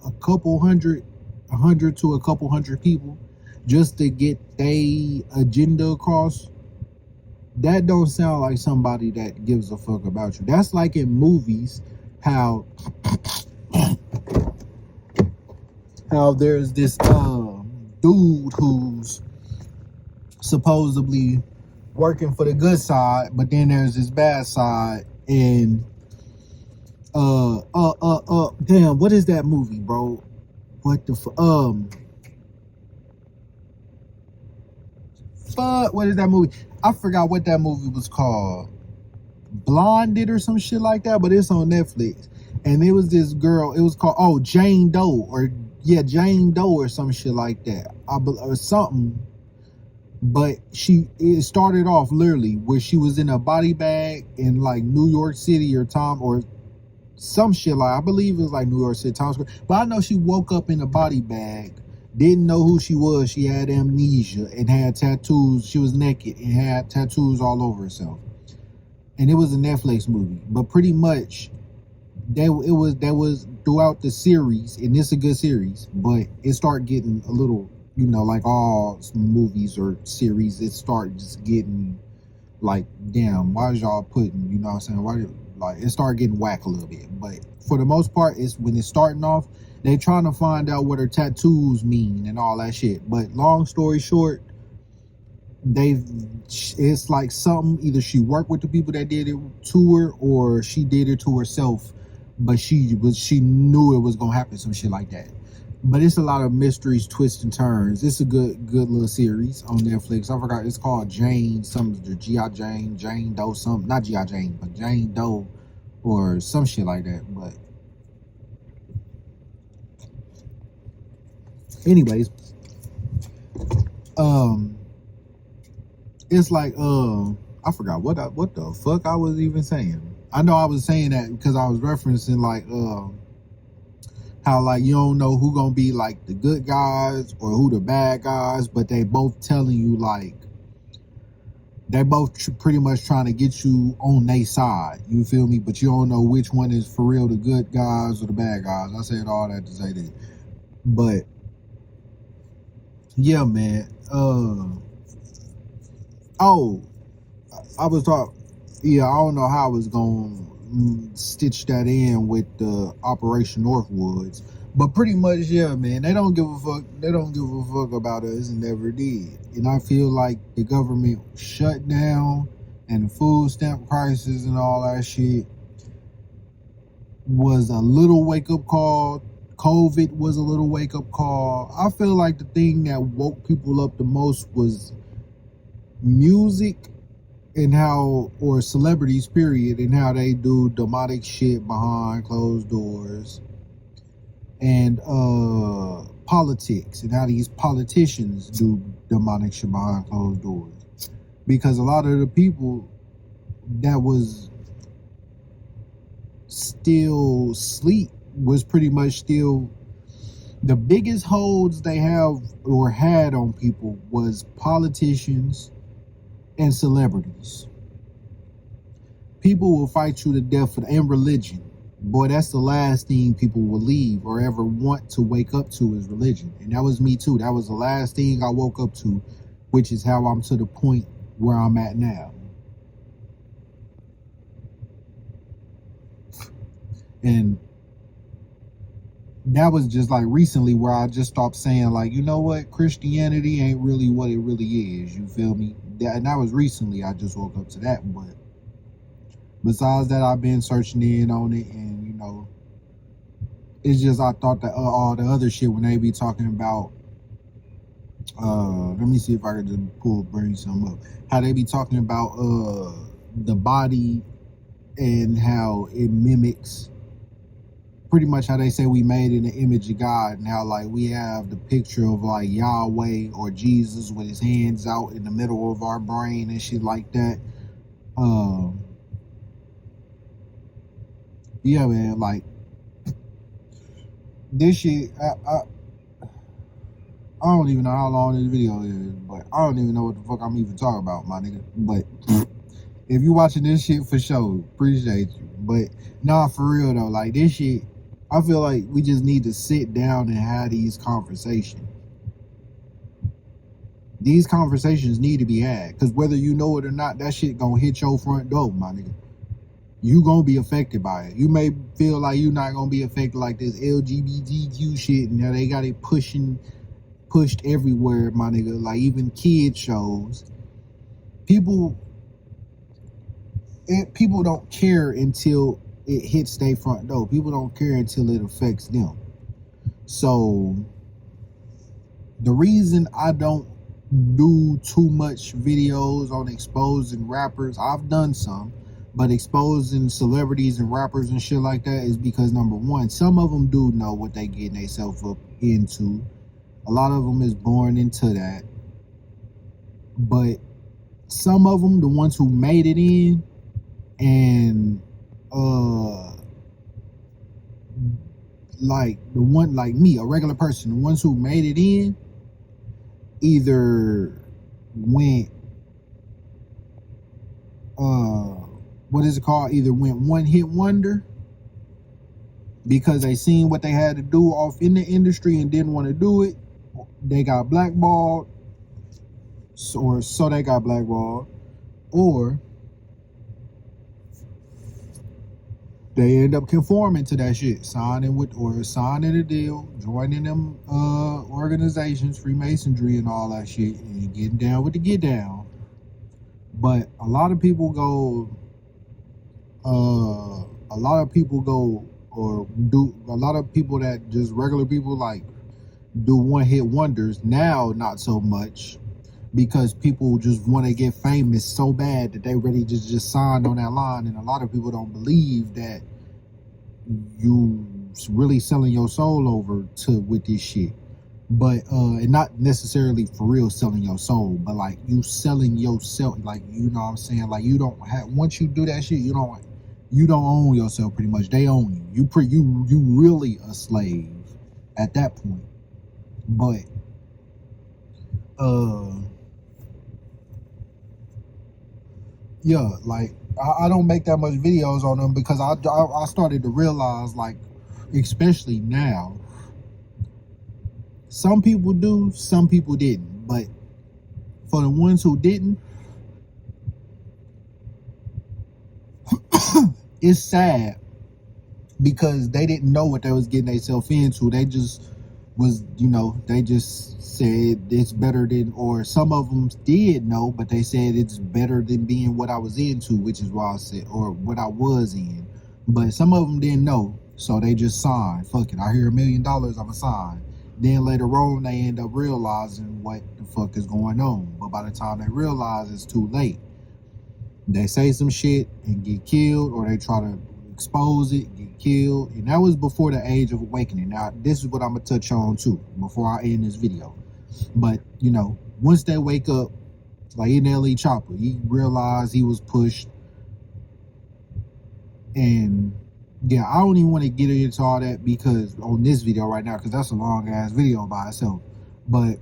a couple hundred, 100 to a couple hundred people just to get their agenda across, that don't sound like somebody that gives a fuck about you. That's like in movies, how there's this dude who's supposedly working for the good side, but then there's this bad side, and damn, what is that movie, bro? What the fuck, what is that movie? I forgot what that movie was called. Blonded or some shit like that, but it's on Netflix. And it was this girl, it was called, Jane Doe, or Jane Doe or some shit like that. Or something. But it started off literally where she was in a body bag in like New York City or some shit, like, I believe it was like New York City, Times Square. But I know she woke up in a body bag, didn't know who she was. She had amnesia and had tattoos. She was naked and had tattoos all over herself. And it was a Netflix movie. But pretty much, that was throughout the series, and it's a good series, but it started getting a little, like all movies or series, it started just getting like, damn, why is y'all putting, you know what I'm saying? It started getting whack a little bit. But for the most part, it's when it's starting off, they trying to find out what her tattoos mean and all that shit. But long story short, it's like something, either she worked with the people that did it to her, or she did it to herself, but she knew it was gonna happen, some shit like that. But it's a lot of mysteries, twists, and turns. It's a good little series on Netflix. I forgot, it's called Jane, something, the G.I. Jane Doe, something, not G.I. Jane, but Jane Doe, or some shit like that. But anyways, it's like, I forgot what the fuck I was even saying. I know I was saying that because I was referencing, like, How like you don't know who gonna be like the good guys or who the bad guys, but they both telling you like they both pretty much trying to get you on their side. You feel me? But you don't know which one is for real the good guys or the bad guys. I said all that to say that. But yeah, man. Oh, I was talking. Yeah, I don't know how I was gonna stitch that in with the Operation Northwoods, but pretty much, yeah, man. They don't give a fuck. They don't give a fuck about us and never did. And I feel like the government shut down and the food stamp prices and all that shit was a little wake up call. COVID was a little wake up call. I feel like the thing that woke people up the most was music and how, or celebrities period, and how they do demonic shit behind closed doors, and politics and how these politicians do demonic shit behind closed doors, because a lot of the people that was still sleep was pretty much still the biggest holds they have or had on people was politicians and celebrities. People will fight you to death for and religion. Boy, that's the last thing people will leave or ever want to wake up to is religion. And that was me too. That was the last thing I woke up to, which is how I'm to the point where I'm at now. And that was just like recently where I just stopped saying like, you know what, Christianity ain't really what it really is. You feel me? And that was recently. I just woke up to that. But besides that, I've been searching in on it, and you know, it's just I thought that all the other shit when they be talking about. Let me see if I can just bring some up. How they be talking about the body and how it mimics. Pretty much how they say we made in the image of God, and how like we have the picture of like Yahweh or Jesus with his hands out in the middle of our brain and shit like that. Yeah, man, like this shit. I don't even know how long this video is, but I don't even know what the fuck I'm even talking about, my nigga. But if you watching this shit for sure, appreciate you. But nah, for real though, like this shit. I feel like we just need to sit down and have these conversations. These conversations need to be had, because whether you know it or not, that shit gonna hit your front door, my nigga. You gonna be affected by it. You may feel like you're not gonna be affected like this LGBTQ shit, and now they got it pushed everywhere, my nigga. Like even kid shows. People don't care until it hits their front door. People don't care until it affects them. So the reason I don't do too much videos on exposing rappers, I've done some, but exposing celebrities and rappers and shit like that is because number one, some of them do know what they getting themselves up into. A lot of them is born into that. But some of them, the ones who made it in, and like the one like me, a regular person, the ones who made it in either went what is it called? Either went one hit wonder because they seen what they had to do off in the industry and didn't want to do it. They got blackballed, so they got blackballed, or they end up conforming to that shit, signing a deal, joining them organizations, Freemasonry and all that shit, and getting down with the get down. But a lot of people go, that just regular people like do one hit wonders now, not so much, because people just want to get famous so bad that they ready to just sign on that line. And a lot of people don't believe that you really selling your soul over to with this shit. But and not necessarily for real selling your soul, but like you selling yourself, like, you know what I'm saying? Like you don't have, once you do that shit, you don't You don't own yourself pretty much. They own you. You really a slave at that point. But yeah, like I don't make that much videos on them because I started to realize, like, especially now, some people do, some people didn't. But for the ones who didn't, it's sad because they didn't know what they was getting themselves into. They just was, they just said it's better than, or some of them did know, but they said it's better than being what I was into, which is why I said, or what I was in. But some of them didn't know, so they just signed. Fuck it, I hear $1 million, I'ma sign. Then later on, they end up realizing what the fuck is going on. But by the time they realize, it's too late. They say some shit and get killed, or they try to expose it, get killed. And that was before the age of awakening. Now, this is what I'm going to touch on too before I end this video. But, once they wake up, like in L.E. Chopper, he realized he was pushed. And yeah, I don't even want to get into all that because on this video right now, because that's a long ass video by itself. But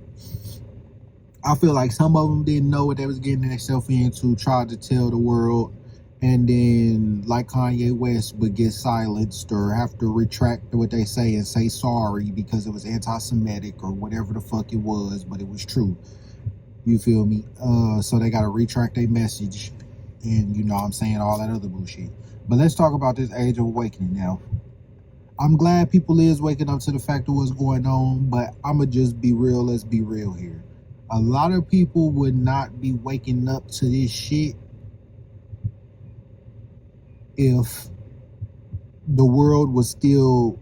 I feel like some of them didn't know what they was getting themselves into, tried to tell the world, and then, like Kanye West, would get silenced or have to retract what they say and say sorry because it was anti-Semitic or whatever the fuck it was, but it was true. You feel me? So they got to retract their message, and I'm saying, all that other bullshit. But let's talk about this age of awakening now. I'm glad people is waking up to the fact of what's going on, but I'ma just be real. Let's be real here. A lot of people would not be waking up to this shit if the world was still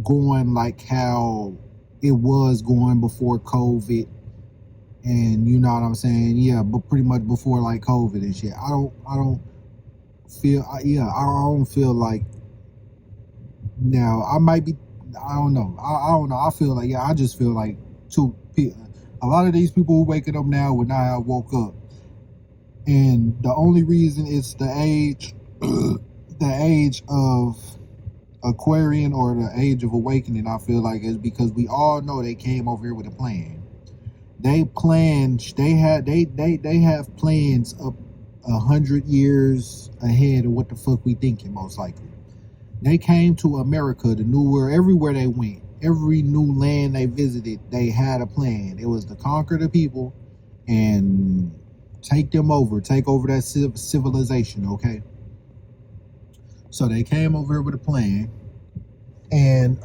going like how it was going before COVID. And you know what I'm saying? Yeah, but pretty much before like COVID and shit. I don't feel like, now I might be, I don't know. I feel like, I just feel like a lot of these people who waking up now would not have woke up. And the only reason it's the age, the age of Aquarian or the age of awakening, I feel like, is because we all know they came over here with a plan. They planned, they have plans up 100 years ahead of what the fuck we thinking, most likely. They came to America, the new world, everywhere they went, every new land they visited, they had a plan. It was to conquer the people and take over that civilization, okay? So they came over here with a plan, and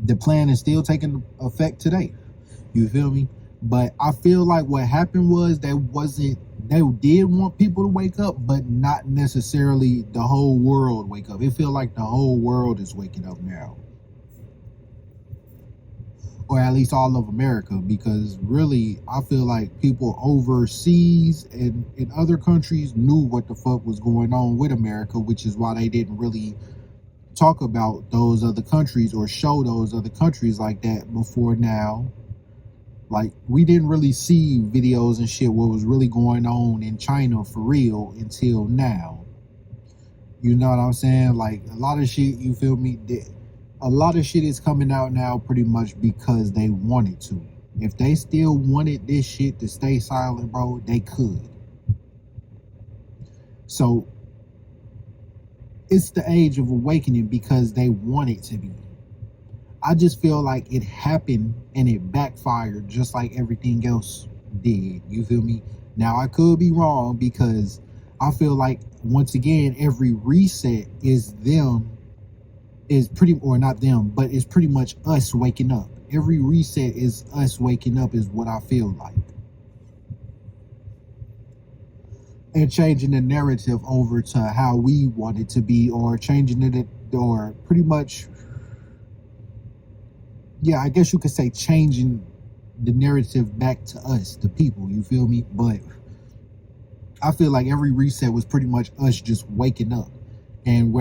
the plan is still taking effect today. You feel me? But I feel like what happened was they did want people to wake up, but not necessarily the whole world wake up. It feels like the whole world is waking up now. Or at least all of America, because really, I feel like people overseas and in other countries knew what the fuck was going on with America, which is why they didn't really talk about those other countries or show those other countries like that before now. Like, we didn't really see videos and shit what was really going on in China for real until now. You know what I'm saying? Like, a lot of shit, you feel me? A lot of shit is coming out now pretty much because they wanted to. If they still wanted this shit to stay silent, bro, they could. So, it's the age of awakening because they want it to be. I just feel like it happened and it backfired just like everything else did. You feel me? Now, I could be wrong because I feel like, once again, every reset is pretty, or not them, but it's pretty much us waking up. Every reset is us waking up is what I feel like. And changing the narrative over to how we want it to be, or changing it, or pretty much, yeah, I guess you could say changing the narrative back to us, the people, you feel me? But I feel like every reset was pretty much us just waking up. And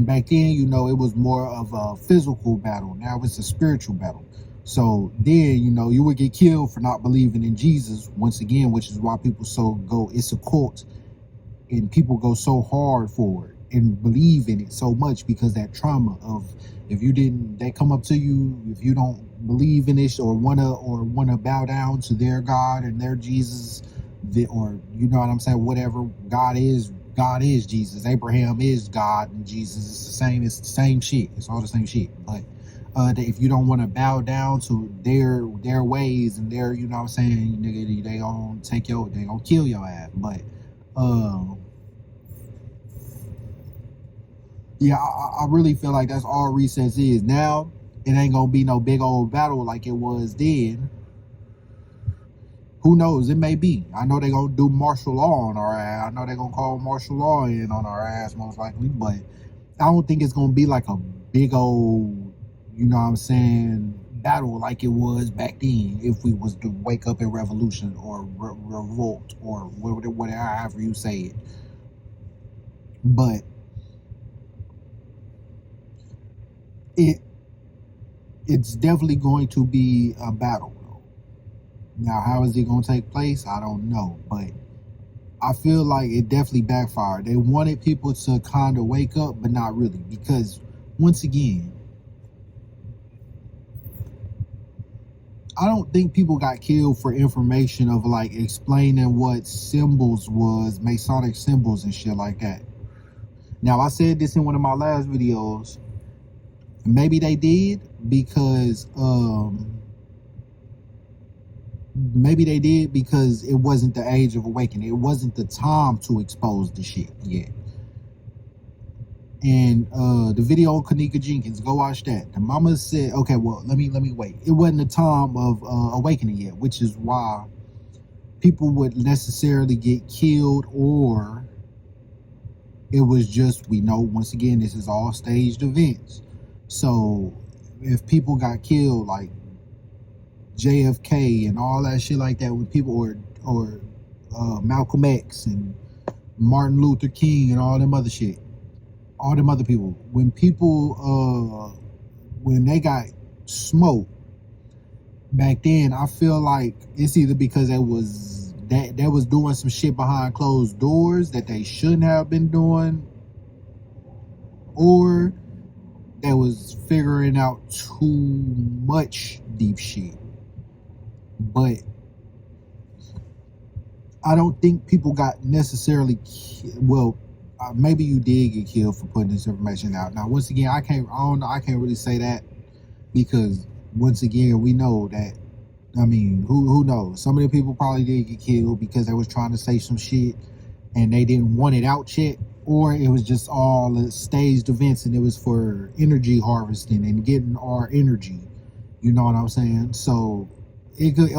back then, it was more of a physical battle. Now it's a spiritual battle. So then, you know, you would get killed for not believing in Jesus once again, which is why people it's a cult, and people go so hard for it and believe in it so much because that trauma of, if you didn't, they come up to you, if you don't believe in this or wanna bow down to their God and their Jesus, or you know what I'm saying, whatever, God is Jesus, Abraham is God, and Jesus is it's the same shit, it's all the same shit. But if you don't want to bow down to their ways and their, you know what I'm saying, nigga, they gonna kill your ass. But yeah, I really feel like that's all recess is. Now it ain't gonna be no big old battle like it was then. Who knows? It may be. I know they gonna do martial law on our ass. I know they gonna call martial law in on our ass most likely, but I don't think it's gonna be like a big old, you know what I'm saying, battle like it was back then if we was to wake up in revolution or revolt or whatever, however you say it. But it's definitely going to be a battle. Now, how is it going to take place? I don't know, but I feel like it definitely backfired. They wanted people to kind of wake up, but not really, because once again, I don't think people got killed for information of like explaining what symbols was, Masonic symbols and shit like that. Now, I said this in one of my last videos. Maybe they did because it wasn't the age of awakening. It wasn't the time to expose the shit yet. And the video on Kanika Jenkins, go watch that. The mama said, okay, well, let me wait. It wasn't the time of awakening yet, which is why people would necessarily get killed, or it was just, we know, once again, this is all staged events. So if people got killed like JFK and all that shit like that, with people, or Malcolm X and Martin Luther King and all them other shit, all them other people, when people when they got smoked back then, I feel like it's either because they was doing some shit behind closed doors that they shouldn't have been doing, or they was figuring out too much deep shit. But I don't think people got necessarily maybe you did get killed for putting this information out. Now, once again, I can't really say that, because once again, we know that, I mean, who knows? Some of the people probably did get killed because they was trying to say some shit and they didn't want it out yet, or it was just all staged events and it was for energy harvesting and getting our energy. You know what I'm saying? So it could,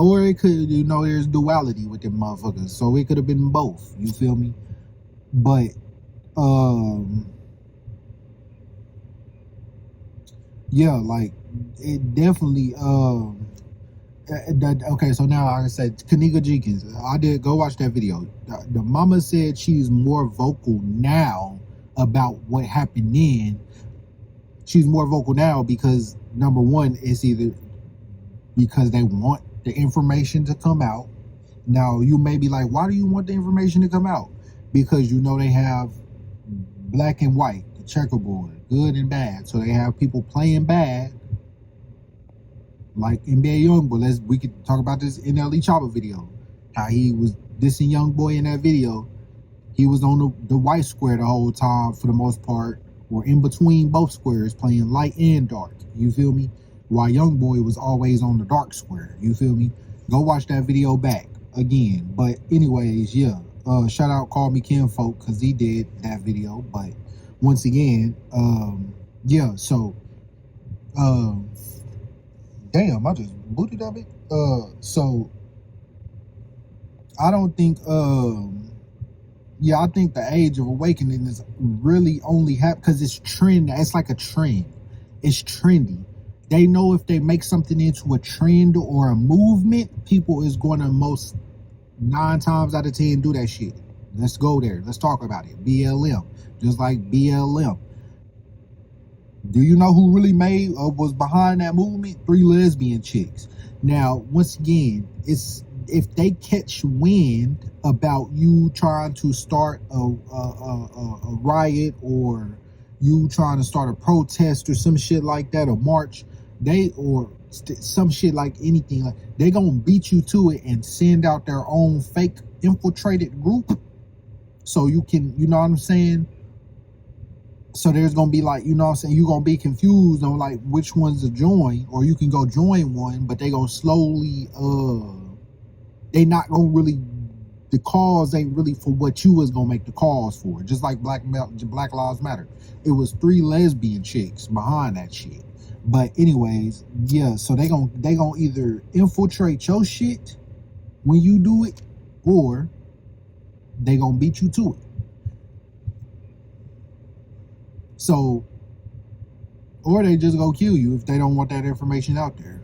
you know, there's duality with them motherfuckers. So it could have been both. You feel me? But yeah, like it definitely okay, so now like I said, Kanika Jenkins, I did go watch that video. The mama said she's more vocal now about what happened then. She's more vocal now because, number one, it's either because they want the information to come out. Now, you may be like, why do you want the information to come out? Because you know they have black and white, the checkerboard, good and bad. So they have people playing bad, like NBA Youngboy. We could talk about this NLE Chopper video, how he was dissing Young Boy in that video. He was on the white square the whole time for the most part, or in between both squares, playing light and dark. You feel me? While Young Boy was always on the dark square. You feel me? Go watch that video back again. But anyways, yeah. Shout out Call Me Kinfolk, because he did that video. But once again, yeah, so damn, I just booted of it. So I don't think I think the age of awakening is really only because it's trend. It's like a trend. It's trendy. They know if they make something into a trend or a movement, people is going to most 9 times out of 10 do that shit. Let's go there. Let's talk about it. BLM. Just like BLM. Do you know who really was behind that movement? 3 lesbian chicks. Now, once again, it's if they catch wind about you trying to start a riot, or you trying to start a protest or some shit like that, or march, some shit like anything, like they gonna beat you to it and send out their own fake infiltrated group, so you can, you know what I'm saying? So there's gonna be like, you know what I'm saying, you're gonna be confused on like which ones to join, or you can go join one, but they gonna slowly they not gonna really, the cause ain't really for what you was gonna make the cause for. Just like Black Lives Matter, it was 3 lesbian chicks behind that shit. But anyways, yeah, so they gonna either infiltrate your shit when you do it, or they gonna beat you to it. So, or they just go kill you if they don't want that information out there.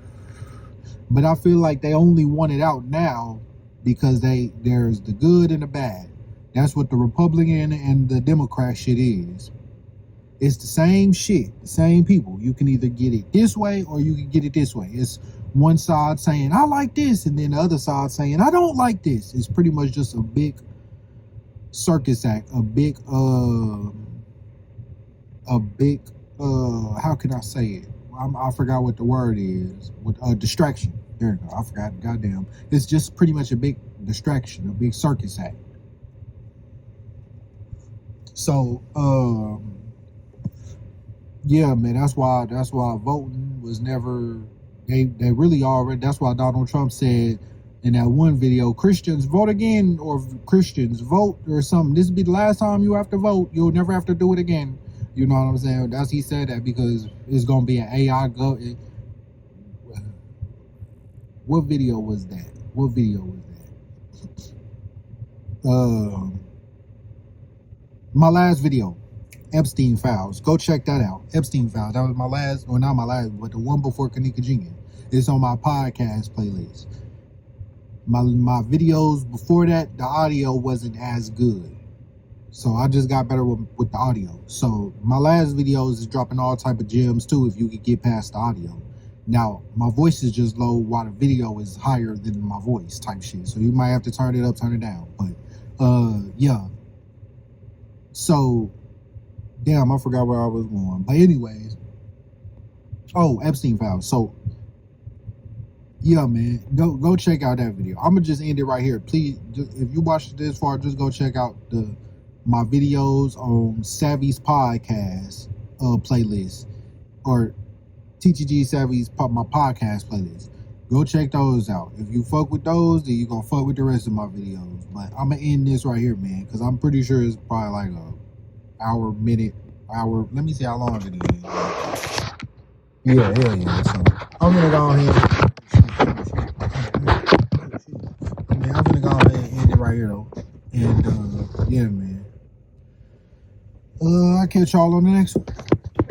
But I feel like they only want it out now because there's the good and the bad. That's what the Republican and the Democrat shit is. It's the same shit, the same people. You can either get it this way or you can get it this way. It's one side saying, I like this, and then the other side saying, I don't like this. It's pretty much just a big circus act, a big how can I say it? I forgot what the word is. With distraction. There you go. I forgot. Goddamn. It's just pretty much a big distraction, a big circus act. So, yeah, man, that's why voting was never, they really already, that's why Donald Trump said in that one video, Christians vote again, or Christians vote or something. This will be the last time you have to vote. You'll never have to do it again. You know what I'm saying? That's, he said that because it's gonna be an AI go. What video was that? What video was that? My last video, Epstein Files. Go check that out. Epstein Files. That was my last, or not my last, but the one before Kanika Jinga. It's on my podcast playlist. My videos before that, the audio wasn't as good. So I just got better with the audio. So my last videos is dropping all type of gems too, if you could get past the audio. Now, my voice is just low while the video is higher than my voice type shit. So you might have to turn it up, turn it down. But yeah. So, damn, I forgot where I was going. But anyways. Oh, Epstein Files. So, yeah, man. Go check out that video. I'm going to just end it right here. Please, if you watched this far, just go check out my videos on Savvy's podcast playlist, or TTG Savvy's my podcast playlist. Go check those out. If you fuck with those, then you gonna fuck with the rest of my videos. But I'm gonna end this right here, man, because I'm pretty sure it's probably like hour. Let me see how long it is. Yeah, hell yeah. So I'm gonna go ahead. I'm gonna go ahead and end it right here though. And yeah, man. I'll catch y'all on the next one.